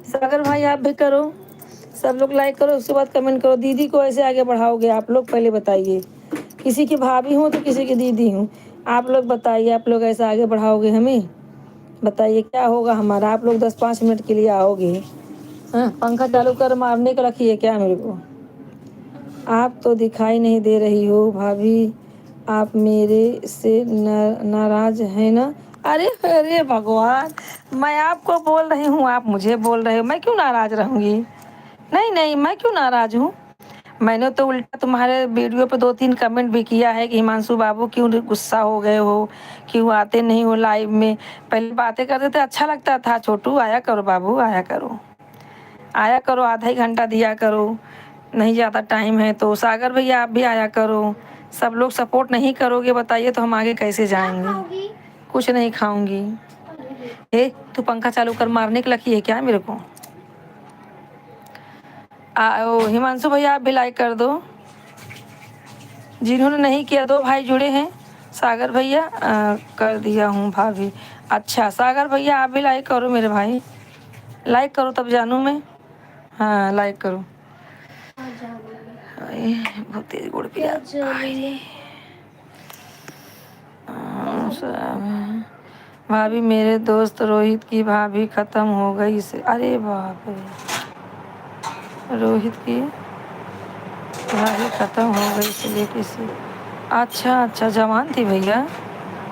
सागर भाई आप भी करो, सब लोग लाइक करो, उसके बाद कमेंट करो। दीदी को ऐसे आगे बढ़ाओगे आप लोग, पहले बताइए। किसी की भाभी हूँ तो किसी की दीदी हूँ, आप लोग बताइए, आप लोग ऐसे आगे बढ़ाओगे हमें, बताइए क्या होगा हमारा। आप लोग 10-5 मिनट के लिए आओगे। हाँ पंखा चालू कर मारने का रखिए क्या मेरे को? आप तो दिखाई नहीं दे रही हो भाभी, आप मेरे से नाराज हैं ना? अरे अरे भगवान, मैं आपको बोल रही हूँ, आप मुझे बोल रहे हो, मैं क्यों नाराज रहूँगी? नहीं नहीं, मैं क्यों नाराज हूँ? मैंने तो उल्टा तुम्हारे वीडियो पे 2-3 कमेंट भी किया है कि हिमांशु बाबू क्यों गुस्सा हो गए हो, क्यों आते नहीं हो लाइव में? पहले बातें करते थे अच्छा लगता था। छोटू आया करो बाबू, आया करो, आया करो, आधा ही घंटा दिया करो, नहीं ज़्यादा टाइम है तो। सागर भैया आप भी आया करो। सब लोग सपोर्ट नहीं करोगे बताइए तो हम आगे कैसे जाएंगे? कुछ नहीं खाऊंगी। ए तू पंखा चालू कर मारने की लकी है क्या मेरे को? हिमांशु भैया आप भी लाइक कर दो, जिन्होंने नहीं किया। 2 भाई जुड़े हैं। सागर भैया कर दिया हूँ भाभी। अच्छा सागर भैया आप भी लाइक करो मेरे भाई, लाइक करो तब जानूँ मैं। हाँ लाइक करो। बहुत तेज गुड़ पिया। भाभी मेरे दोस्त रोहित की भाभी खत्म हो गई से। अरे बाप रे, रोहित की भाभी खत्म हो गई इसलिए किसी। अच्छा अच्छा जवान थी भैया,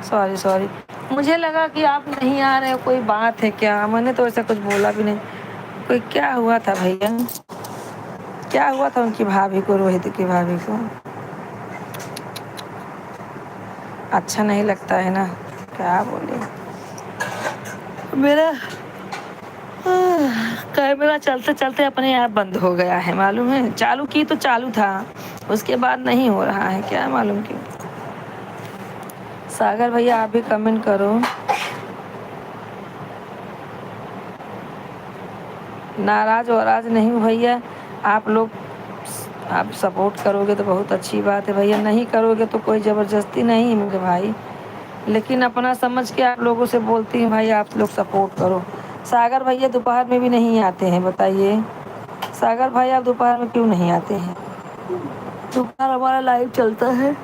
सॉरी सॉरी, मुझे लगा कि आप नहीं आ रहे हो, कोई बात है क्या? मैंने तो ऐसा कुछ बोला भी नहीं। कोई क्या हुआ था भैया, क्या हुआ था उनकी भाभी को, रोहित की भाभी को? अच्छा नहीं लगता है ना, क्या बोले। मेरा कैमरा चलते चलते अपने आप बंद हो गया है मालूम है, चालू की तो चालू था, उसके बाद नहीं हो रहा है, क्या मालूम क्यों। सागर भैया आप भी कमेंट करो। नाराज वराज नहीं हूँ भैया, आप लोग आप सपोर्ट करोगे तो बहुत अच्छी बात है भैया, नहीं करोगे तो कोई ज़बरदस्ती नहीं है मेरे भाई, लेकिन अपना समझ के आप लोगों से बोलती हूँ भाई आप लोग सपोर्ट करो। सागर भैया दोपहर में भी नहीं आते हैं बताइए, सागर भाई आप दोपहर में क्यों नहीं आते हैं? दोपहर हमारा लाइव चलता है,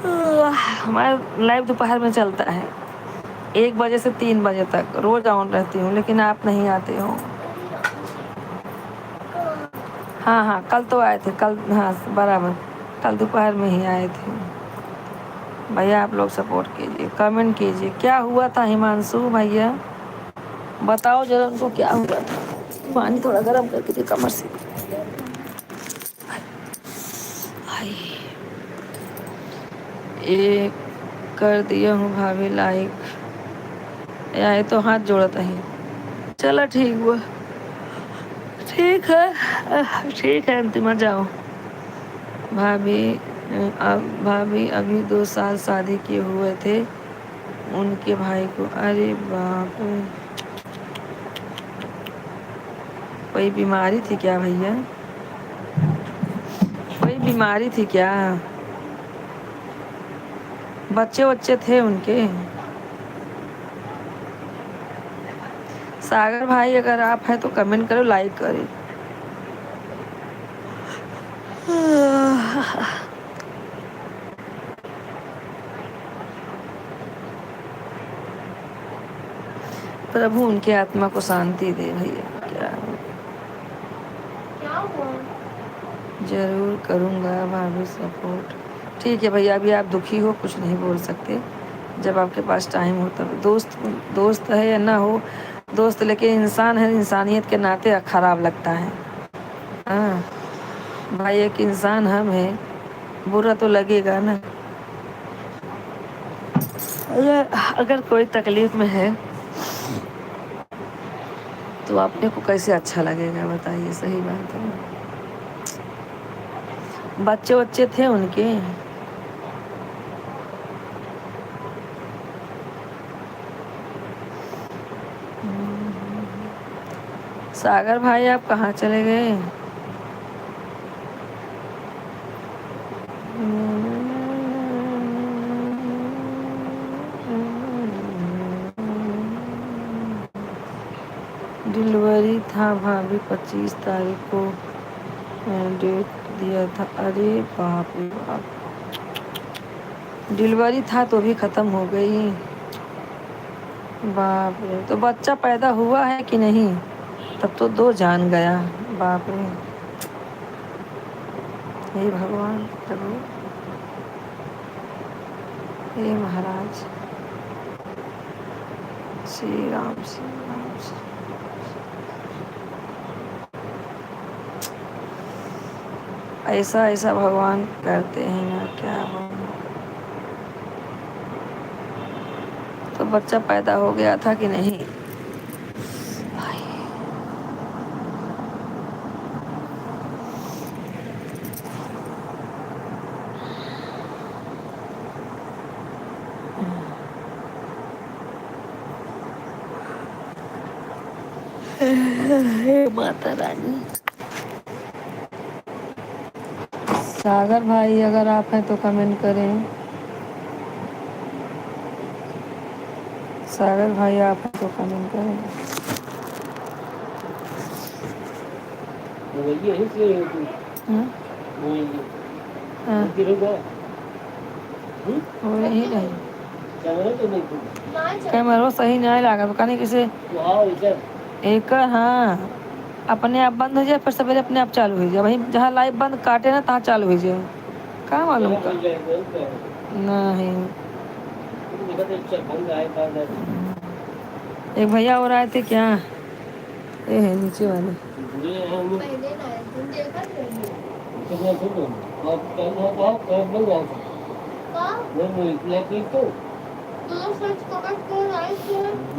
हमारा लाइव दोपहर में चलता है 1 बजे से 3 बजे तक, रोज़ ऑन रहती हूँ, लेकिन आप नहीं आते हो। हाँ हाँ कल तो आए थे, कल हाँ बराबर, कल दोपहर में ही आए थे भैया। आप लोग सपोर्ट कीजिए, कमेंट कीजिए, क्या हुआ था हिमांशु भैया बताओ जरा, उनको क्या हुआ था? पानी थोड़ा गर्म करके दे कमर से। एक कर दिया हूँ भाभी लाइक, आए तो हाथ जोड़त है। चलो ठीक हुआ, ठीक है अंतिमा जाओ। भाभी अभी 2 साल शादी किए हुए थे उनके भाई को। अरे बाप रे, कोई बीमारी थी क्या भैया, कोई बीमारी थी क्या? बच्चे थे उनके? सागर भाई अगर आप हैं तो कमेंट करो, लाइक करें। प्रभु उनकी आत्मा को शांति दे भैया। क्या हुआ? जरूर करूँगा भाभी सपोर्ट, ठीक है भैया, अभी आप दुखी हो, कुछ नहीं बोल सकते। जब आपके पास टाइम हो तब। दोस्त दोस्त है या ना हो दोस्त, लेकिन इंसान है, इंसानियत के नाते खराब लगता है। हाँ भाई, एक इंसान हम है, बुरा तो लगेगा ना। अगर कोई तकलीफ में है तो अपने को कैसे अच्छा लगेगा बताइए, सही बात है। बच्चे बच्चे थे उनके। सागर भाई आप कहाँ चले गए? डिलीवरी था भाभी 25 तारीख को, डेट दिया था। अरे बाप रे बाप, डिलीवरी था तो भी ख़त्म हो गई। बाप रे, तो बच्चा पैदा हुआ है कि नहीं? तब तो 2 जान गया। बाप रे, हे भगवान प्रभु, हे महाराज, श्री राम श्री राम श्री। ऐसा ऐसा भगवान करते हैं ना, क्या बोलूं। तो बच्चा पैदा हो गया था कि नहीं? हे माता रानी। सागर भाई अगर आप हैं तो कमेंट करें। सागर भाई आप हैं तो कमेंट करें। हाँ? हाँ, हो ही नहीं। कैमरा सही नहीं लगा, पता नहीं किसे एक। हाँ, अपने आप बंद हो जाए, फिर सवेरे अपने आप चालू हो जाए। वहीं जहाँ लाइव बंद काटे ना तहाँ चालू हो जाए। कहाँ मालूम का नहीं। एक भैया और आए थे क्या? ये है नीचे वाले। पहले ना तुम देखा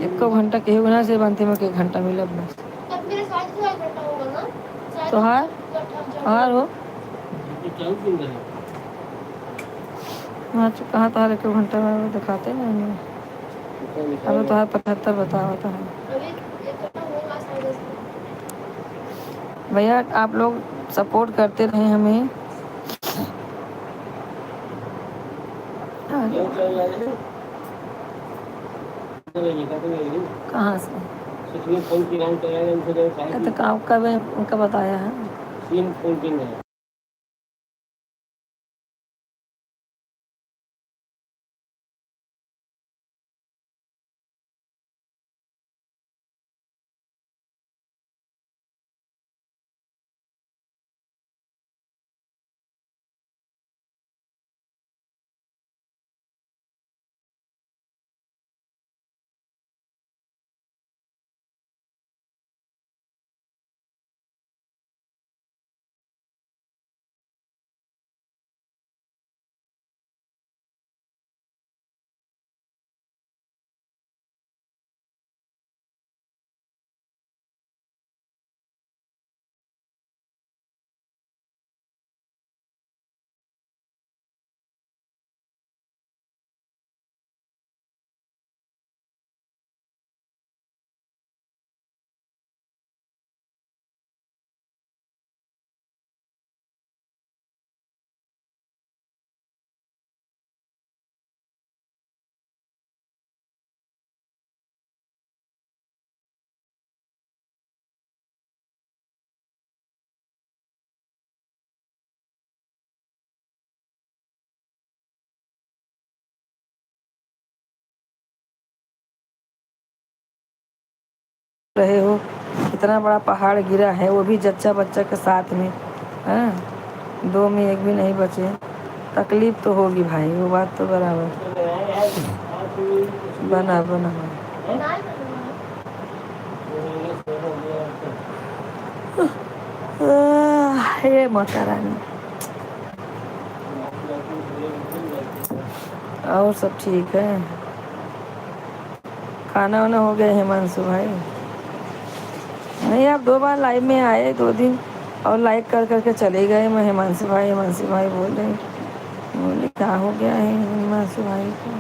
एको घंटा केहू ना से बनते में 1 घंटा मिला बस। तब मेरे साथ ही 1 घंटा होगा ना शायद। तो हार हो। हाँ तो कहाँ तो हर 1 घंटा में वो दिखाते ना हमें। अब तो हर 75 बता होता है। अभी 1 घंटा होगा शायद इसमें। भैया आप लोग सपोर्ट करते रहे हमें। कहाँ से? तो काम का उनका बताया है। रहे हो, इतना बड़ा पहाड़ गिरा है, वो भी जच्चा बच्चा के साथ में। हाँ, 2 में 1 भी नहीं बचे। तकलीफ तो होगी भाई, वो बात तो बराबर। बना बना हे माता रानी। और सब ठीक है? खाना वाना हो गया हिमांशु भाई? नहीं, आप 2 बार लाइव में आए 2 दिन और लाइक कर करके चले गए। मैं हिमांशु भाई बोल रही, बोले क्या हो गया है हिमांशु भाई को?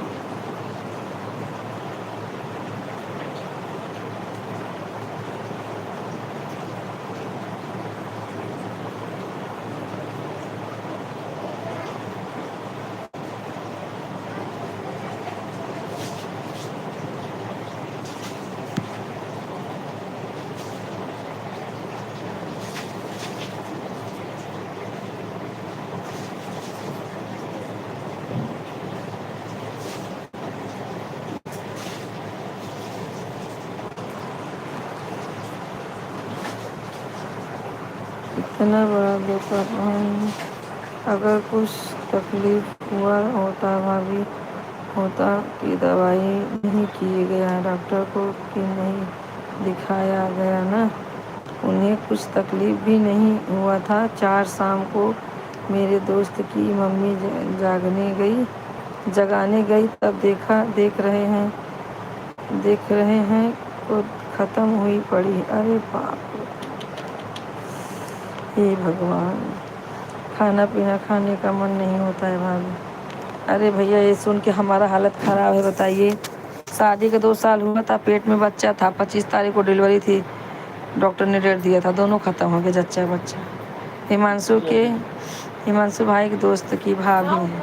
इतना बड़ा दुकान, अगर कुछ तकलीफ हुआ होता भाभी होता कि दवाई नहीं किए गया डॉक्टर को कि नहीं दिखाया गया ना? उन्हें कुछ तकलीफ भी नहीं हुआ था। 4 शाम को मेरे दोस्त की मम्मी जगाने गई तब देख रहे हैं को ख़त्म हुई पड़ी। अरे बाप रे, हे भगवान, खाना पीना खाने का मन नहीं होता है भाभी। अरे भैया, ये सुन के हमारा हालत ख़राब है। बताइए, शादी के 2 साल हुआ था, पेट में बच्चा था, 25 तारीख को डिलीवरी थी, डॉक्टर ने डेट दिया था, दोनों ख़त्म हो गए जच्चा बच्चा। हिमांशु भाई के दोस्त की भाभी है।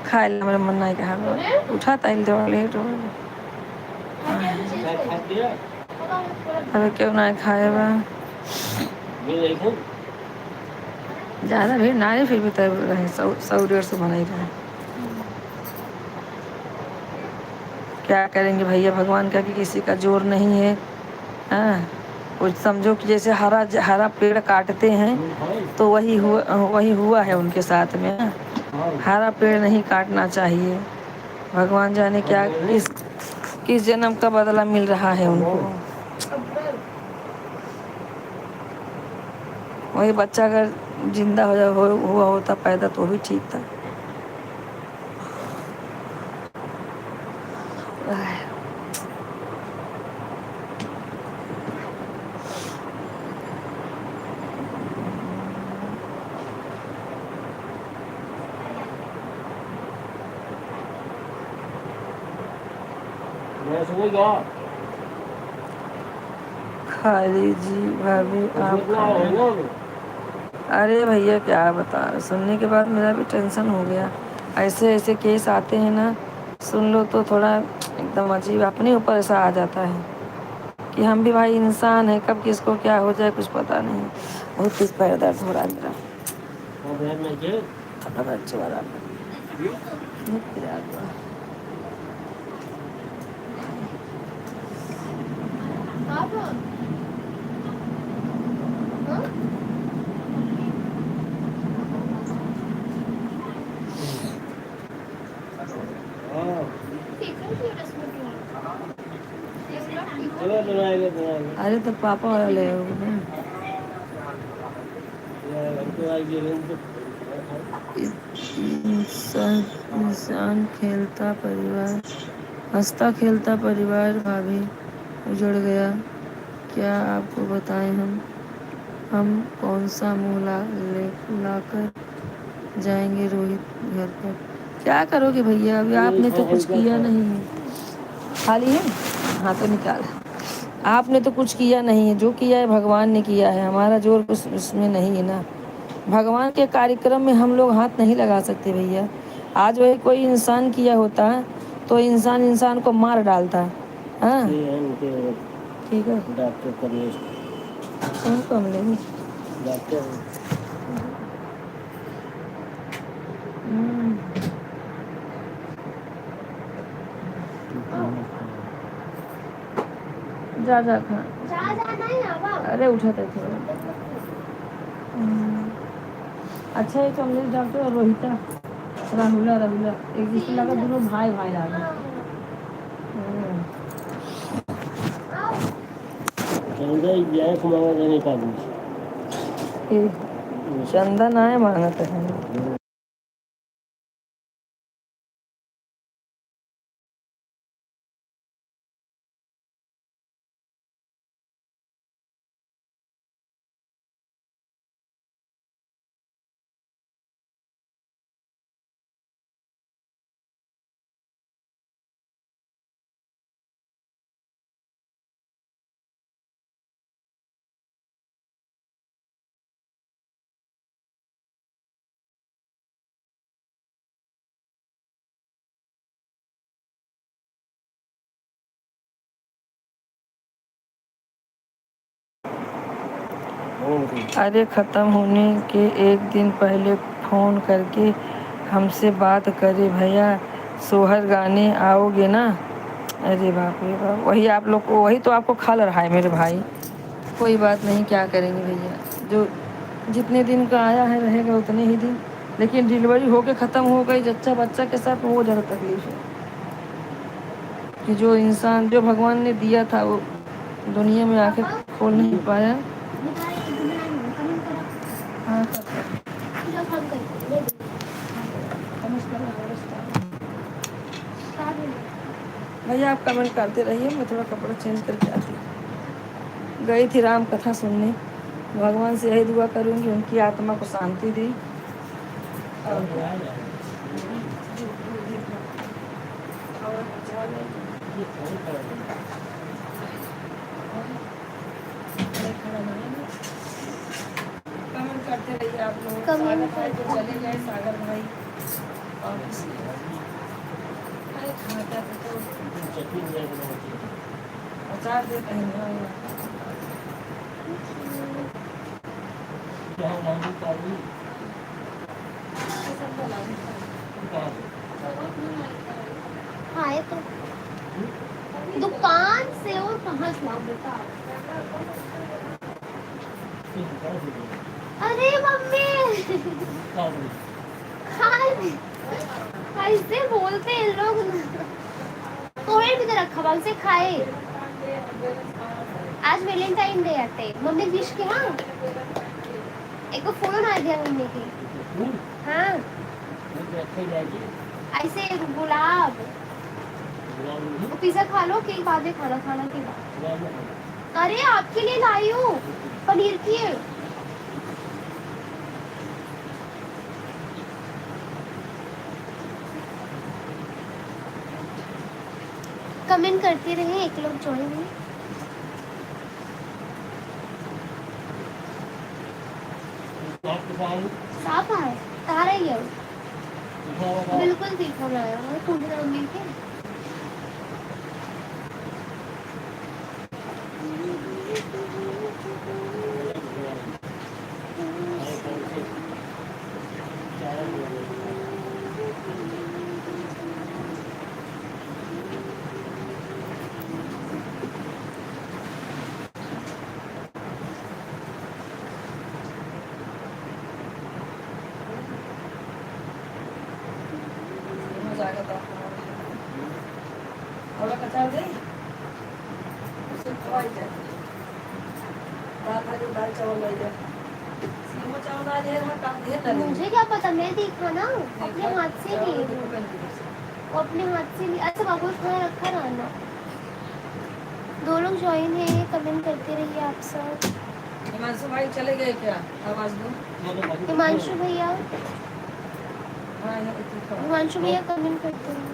खाए ला मेरा मन नहीं कहा, उठा था थोड़ा लेट हो गया। अरे क्यों ना खाए बा, ज़्यादा भीड़ ना है, फिर भी तब रहे 100-150 बना ही रहे। क्या करेंगे भैया, भगवान का कि किसी का जोर नहीं है। हाँ, कुछ समझो कि जैसे हरा पेड़ काटते हैं तो वही हुआ है उनके साथ में। हरा पेड़ नहीं काटना चाहिए। भगवान जाने क्या किस जन्म का बदला मिल रहा है उनको। वही बच्चा अगर जिंदा हुआ होता पैदा तो भी ठीक था। खाली जी भाभी आप अरे भैया क्या बता, सुनने के बाद मेरा भी टेंशन हो गया। ऐसे केस आते हैं ना, सुन लो तो थोड़ा एकदम अजीब अपने ऊपर ऐसा आ जाता है कि हम भी भाई इंसान है, कब किसको क्या हो जाए कुछ पता नहीं। बहुत तेज पैर दर्द हो रहा है मेरा। अच्छे वाला अरे तो पापा वाला ले इंसान खेलता परिवार, हंसता खेलता परिवार भाभी उजड़ गया। क्या आपको बताएं हम कौन सा मुँह लाकर जाएंगे रोहित घर पर? क्या करोगे भैया, अभी आपने तो कुछ किया नहीं है। खाली है, हाँ तो निकाल। आपने तो कुछ किया नहीं है, जो किया है भगवान ने किया है, हमारा जोर उसमें नहीं है ना। भगवान के कार्यक्रम में हम लोग हाथ नहीं लगा सकते भैया। आज वही कोई इंसान किया होता तो इंसान को मार डालता। हाँ ठीक है, डॉक्टर कौन कम लेंगे डॉक्टर। जा खा। अरे उठा था थोड़ा। अच्छा है कमलेश डॉक्टर और रोहिता राहुला राहुला एक दूसरे लगा दोनों भाई भाई लगे। चंदन आए मांगत है। अरे ख़त्म होने के एक दिन पहले फ़ोन करके हमसे बात करे भैया सोहर गाने आओगे ना। अरे बाप रे बाप, वही आप लोग को वही तो आपको खल रहा है मेरे भाई। कोई बात नहीं, क्या करेंगे भैया, जो जितने दिन का आया है रहेगा उतने ही दिन। लेकिन डिलीवरी होके ख़त्म हो गई जच्चा बच्चा के साथ, वो ज़्यादा तकलीफ है कि जो इंसान जो भगवान ने दिया था वो दुनिया में आके खोल नहीं पाया। हाँ भैया आप कमेंट करते रहिए, मैं थोड़ा कपड़ा चेंज करके आती हूँ। गई थी राम कथा सुनने, भगवान से यही दुआ करूँगी उनकी आत्मा को शांति दी। कमेंट करते रहिए आप लोग। सागर भाई तो चले गए, सागर भाई और खाता तो अचार देते हैं। खाए तो दुकान से और कहाँ से लाऊं बेटा। अरे मम्मी ऐसे बोलते हैं लोग। पोहे भी तो रखा बाल से खाए। आज वैलेंटाइन डे आते मम्मी विश के। हाँ एक फोन आ गया मम्मी की। हाँ ऐसे गुलाब पिज्जा खा लो, केक बाद में खाना खाना के बाद। अरे आपके लिए लाई हूँ पनीर की। कमेंट करते रहे, एक लोग ज्वाइन हुए। साफ है तारा ही है बिल्कुल तीखा बनाया है कुंडा मम्मी के। मुझे क्या पता, मैं देखा ना अपने हाथ से लिए वो अपने हाथ से लिए। अच्छा बाबू खाना रखा रहना। दो लोग ज्वाइन है, कमेंट करते रहिए आप सब। हिमांशु भाई चले गए क्या? आवाज दो। हिमांशु भैया, हिमांशु भैया कमेंट करते रहिए।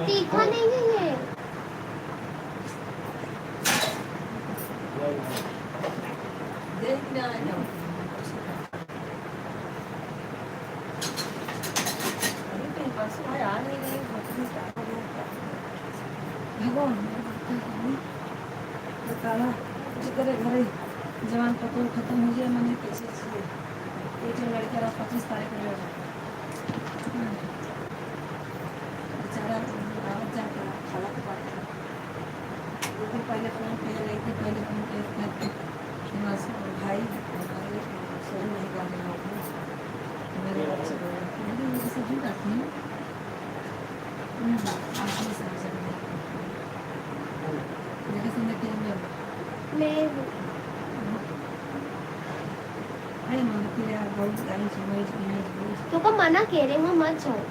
तीखा नहीं है ये। घरे जवान पतोल खत्म हो जाए मैंने कैसे चाहिए। एक लड़के 25 तारीख में बेचारा जाकर खाना तो पाता है। पहले फोन किया, पहले फोन किया मैं तो का मना कह रहे वहाँ मत जाओ।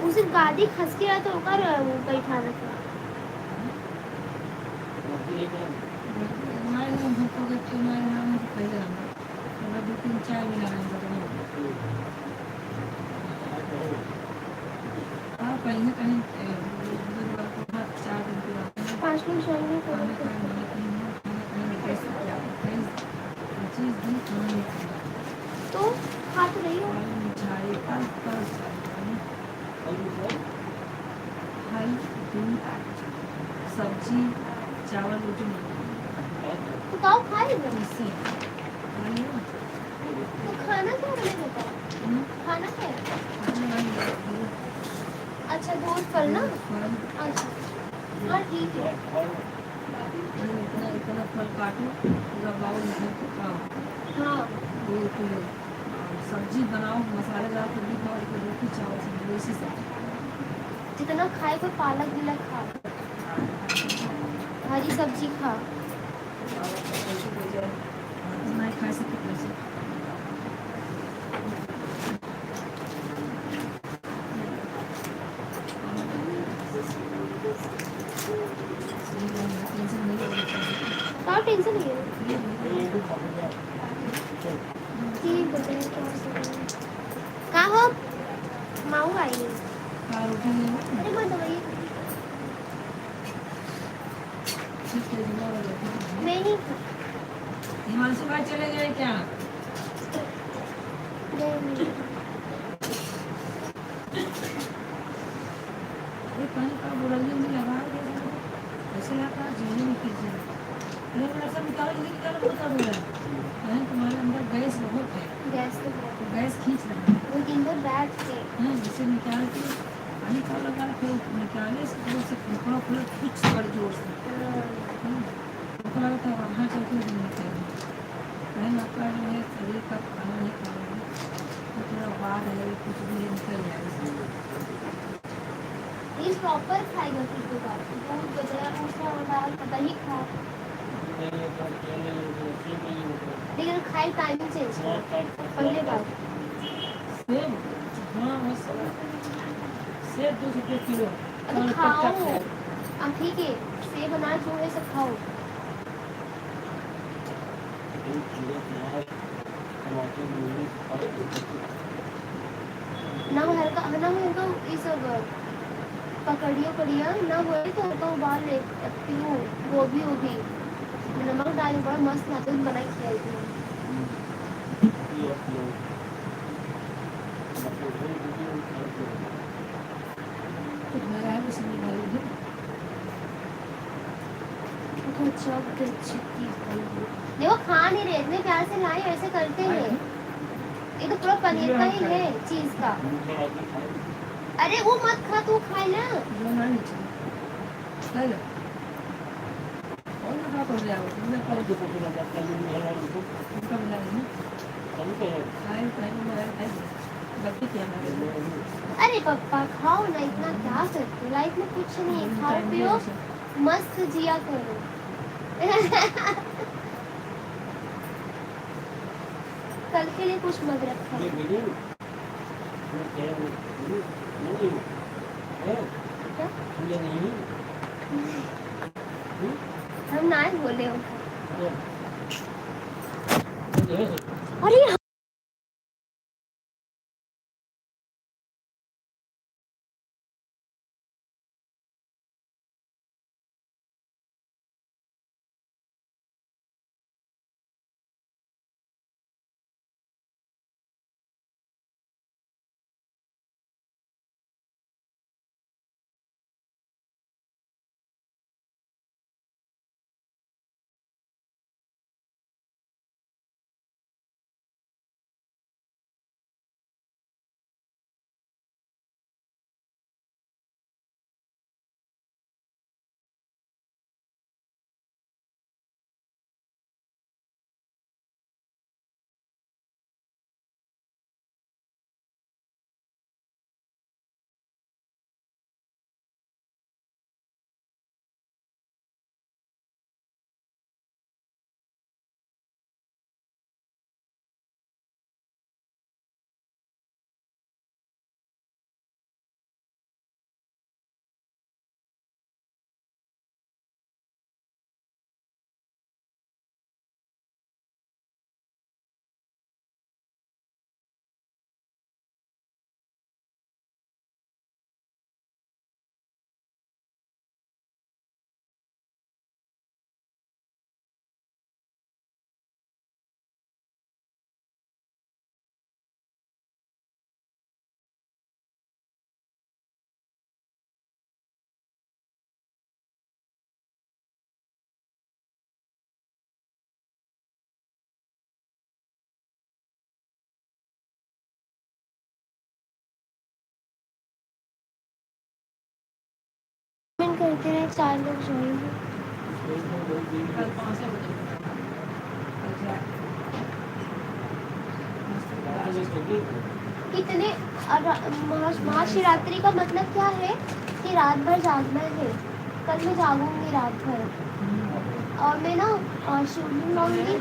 उसे गाड़ी खस के तो कर बैठा रखा। कहीं कहीं 5 मिनट शाम तो खा तो रही हो। सब्जी चावल रोटी तो खाओ खा ले ना। इससे तो खाना क्या बने होता है? खाना क्या है? अच्छा दूध फल ना। अच्छा हाँ ठीक है। इतना फल काटो पूरा बाउल में खाओ। हाँ बिल्कुल सब्जी बनाओ मसालेदार सब्जी खाओ रोटी चावल सब्जी वैसी सब्जी जितना खाए कोई पालक गिलक खा हरी सब्जी खा। नहीं खा सकते वैसे क्या टेंशन नहीं है। ठीक है कहाँ हो माऊ आई है। रोटी अरे मैं दवाई मैं नहीं खा। हिमांशु भाई चले गए क्या? नहीं पानी का बोरंगी में लगा ऐसे लगा जीने में कीजिए अरे मेरा सब निकालो जल्दी निकालो बहुत कर रहा है तुम्हारे अंदर गैस बहुत है गैस तो तो गैस खींच रहा है वो दिन भर बैठ के जिसे निकाल के पानी का लगा फिर निकाले से कपड़ा खुला कुछ बड़ जोर से हमको लगा था वहाँ चल के देना चाहिए बहन आपका जो है शरीर का खाना नहीं खा रहा है तो थोड़ा बाद है कुछ भी निकल जाएगा ये प्रॉपर खाएगा फिर तो बात दूध बजा उसका दाल पता ही खा लेकिन खाए टाइमिंग चेंज कर पहले बात सेब हाँ बस सेब 200 रुपये किलो अरे खाओ ठीक है सेब अनाज जो है सब खाओ। ना हल्का ये सब पकड़ियो कड़िया ना हो तो हल्का उबाल ले पीओ गोभी वोभी नमक डाल बड़ा मस्त नाते बना के खिलाई थी। देखो खा नहीं रहे इतने प्यार से लाए वैसे करते हैं ये तो पूरा पनीर का ही है चीज का। अरे वो मत खा तू खाए ना अरे पापा खाओ ना इतना क्या करते लाइफ में कुछ नहीं खाओ पियो मस्त जिया करो। कल के लिए कुछ मत रखा हम ना बोले अरे कल 5 बजे कितने महाशिवरात्रि का मतलब क्या है कि रात भर जागना है। कल मैं जागूंगी रात भर और मैं ना शिवलिंग लाऊंगी।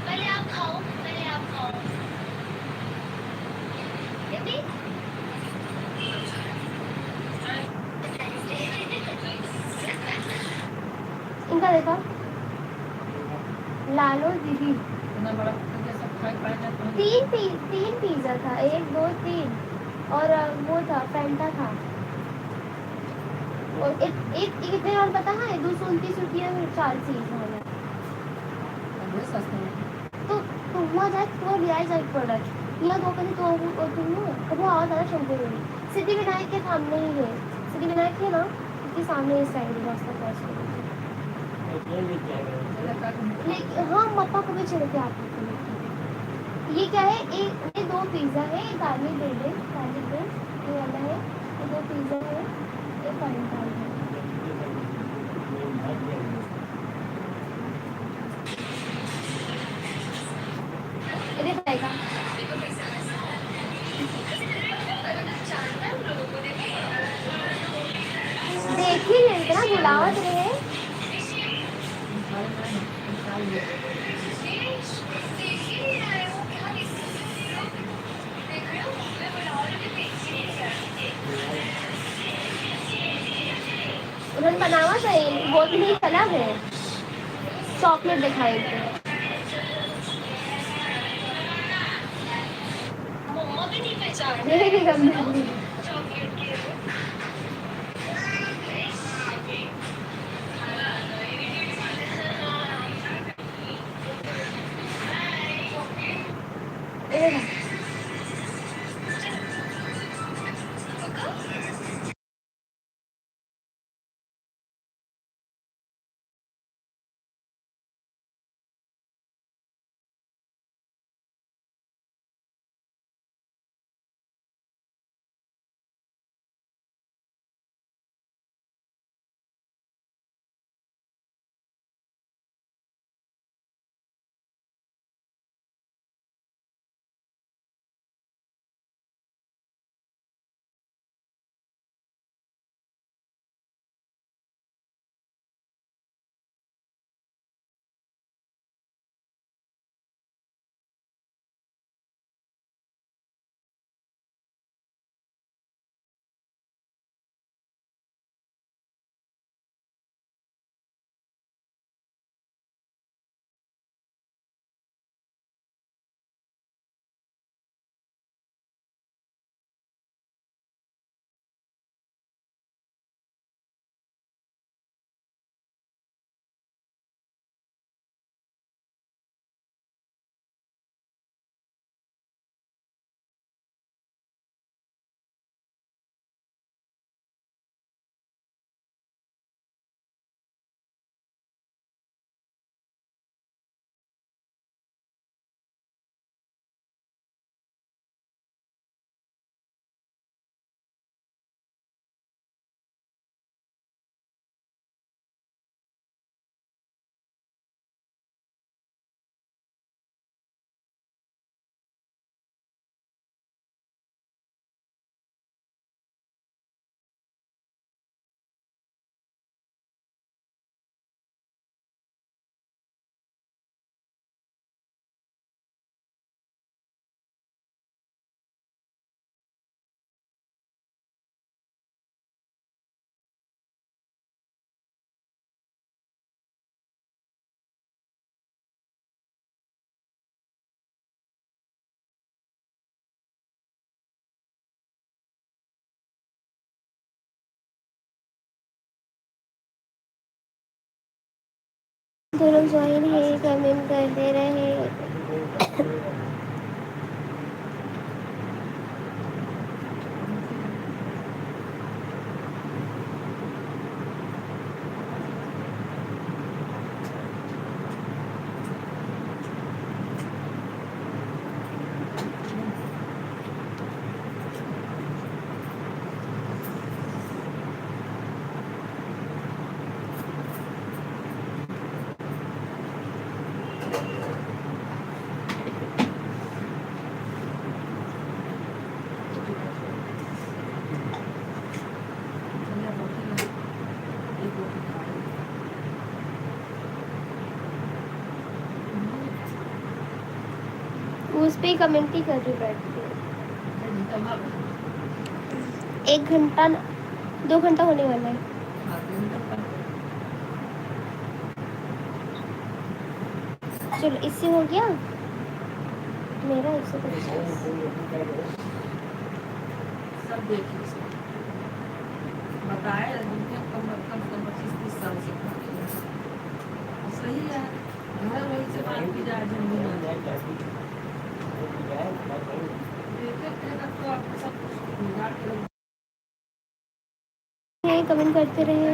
पहले आप खाओ, पहले आप खाओ। यम्मी? इनका देखा लालो दीदी इतना बड़ा सब खाए पाए जाते हैं। तीन पिज्जा था, 1 2 3 और वो था फैंटा था। और एक कितने और पता है 229 में 4 चीज हो गया। बहुत सस्ते हैं। तो वहाँ जाए तो लिया जाए प्रोडक्ट यहाँ दो कभी तो तुम वो आवाज ज़्यादा चलती रही। सिद्धि विनायक के सामने ही है, सिद्धि विनायक है ना उसके सामने इस साइड रास्ता क्रॉस करो। लेकिन हाँ पापा को भी चले थे आप लोग। ये क्या है ये 2 पिज्ज़ा है, एक गार्लिक ब्रेड है, गार्लिक ब्रेड ये वाला है, ये 2 पिज्ज़ा है, एक फैंटा है। इधर आएगा देख ही नहीं इतना बुलावत रहे। उन्होंने बनावा चाहिए वो भी नहीं चला है चॉकलेट दिखाई थे। मम्मा भी नहीं पहचान ये भी गंदी लोग ज्वाइन है, कमेंट करते रहे। उस पे कमेंट ही कर रही बैठ के। 1 घंटा 2 घंटा होने वाला है। चलो इससे हो गया मेरा 150। सब देखिए बताए कम 25-30 साल से सही है। घर वही से बात की जाए जमीन तो आपको सब कुछ कमेंट करते रहे।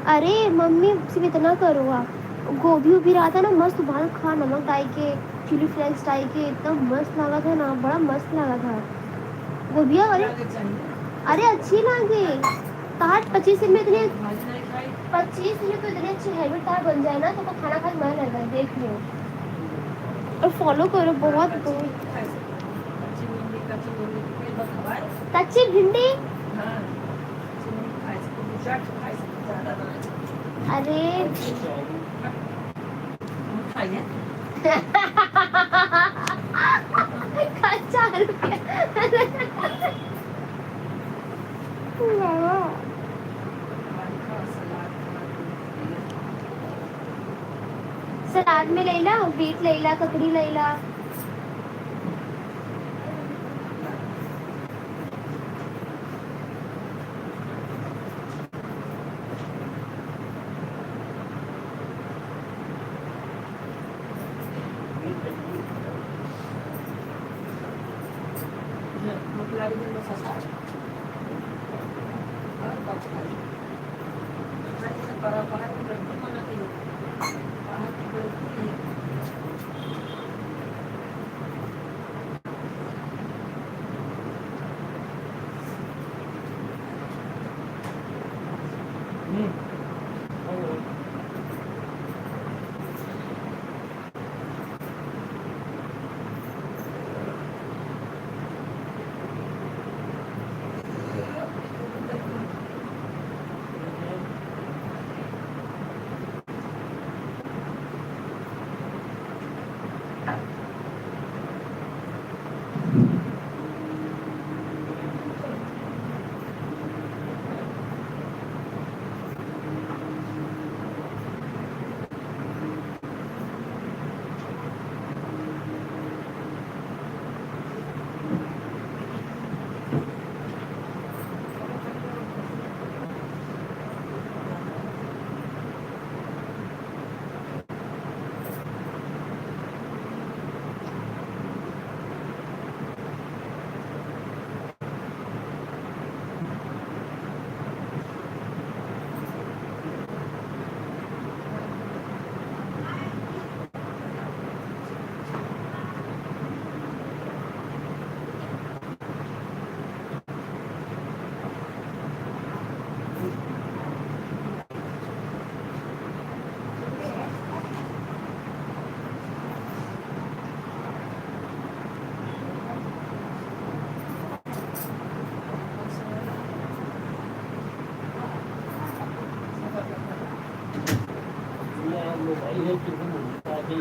अरे मम्मी सिर्फ इतना करो आप। गोभी उभी रहा था ना मस्त उबाल खा, नमक डाल के, चिली फ्लेक्स डाल के, इतना मस्त लगा था ना, बड़ा मस्त लगा था गोभिया। अरे अच्छी लगे ताट 25 में इतने 25 में तो इतने अच्छे हैबिट ताट बन जाए ना तो खाना खा मन लग रहा है। देख लो और फॉलो करो। बहुत कच्ची भिंडी अरे खाइए। 4 रुपया। बाबा सलाद में ले ला, बीट ले ला, ककड़ी ले ला।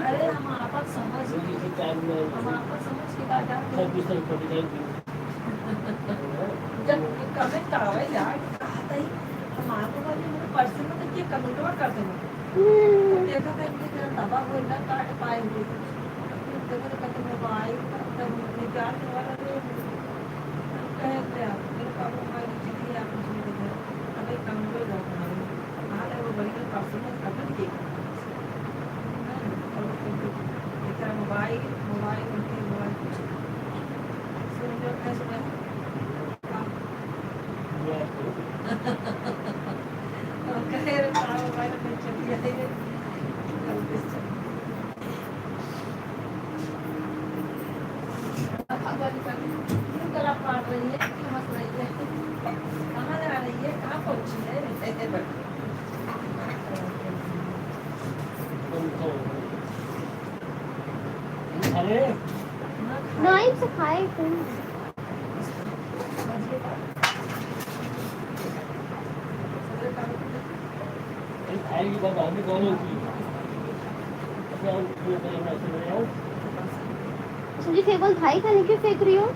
अरे हम आपस समझ के बात जब कमेंट आवे यार हम आपको पर्सन में तो कमेंट कर देंगे देखा था कि दबा बोलना काट पाएंगे देखो तो कहते मोबाइल तब निकाल वाला कहते आप मेरे पापा मोबाइल चीज़ आप मुझे देखा अबे कमेंट लो हाल है वो बड़ी पर्सन में कमेंट किया मोबाइल गला फाट रही है, हंस रही है, कहाँ जा रही है, कहाँ पहुँची है? नाइफ से खाए तुम। मुझे केवल भाई खाने क्यों फेंक रही हो?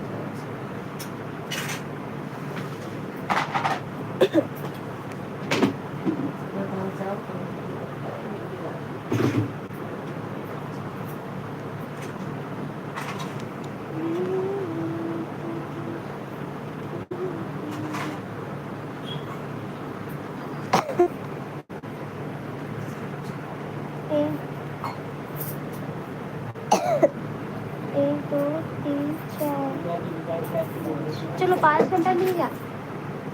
चलो 5 घंटा मिल गया,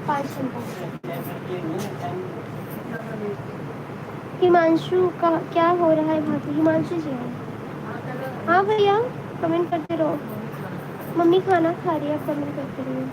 5 घंटा। हिमांशु का क्या हो रहा है भाभी? हिमांशु जी हैं। हाँ भैया कमेंट करते रहो। मम्मी खाना खा रही है, कमेंट करते रहो।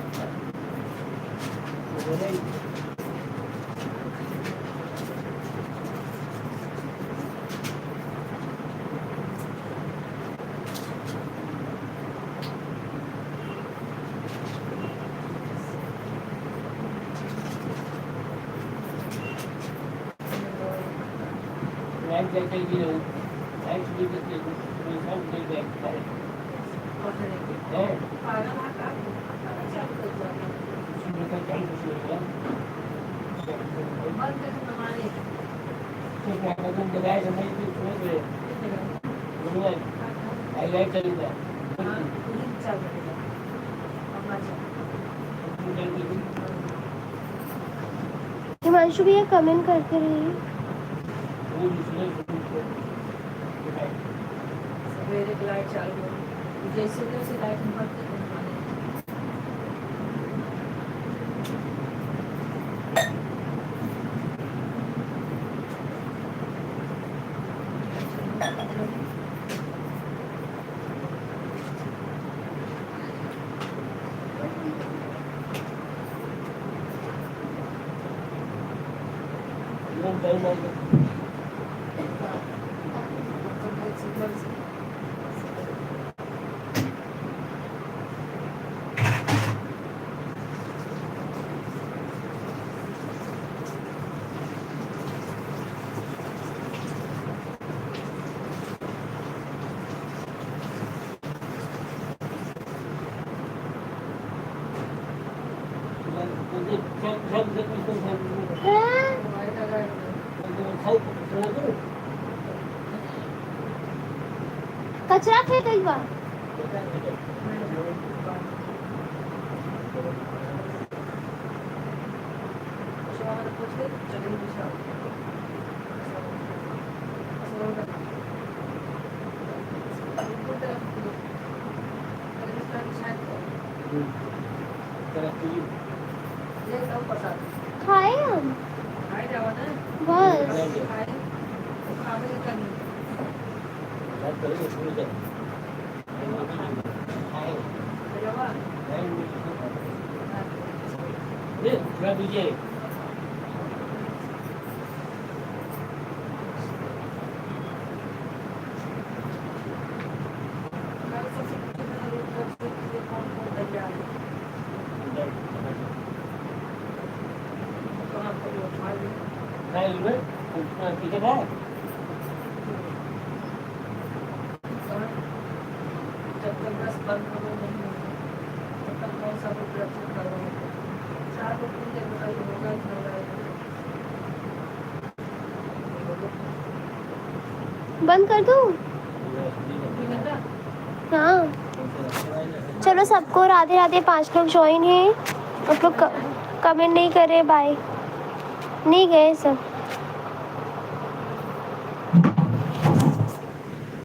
हिमांशु भैया कमेंट करते रहिए। सवेरे की लाइट चालू हो, जैसे तैसे लाइट में भरते थे हमारे। कचरा फेंक एक बार। खाए हम बस। बंद कर दूं? हाँ चलो, सबको राधे राधे। 5 लोग ज्वाइन हैं, आप लोग कमेंट नहीं कर रहे, बाय। नहीं गए सब।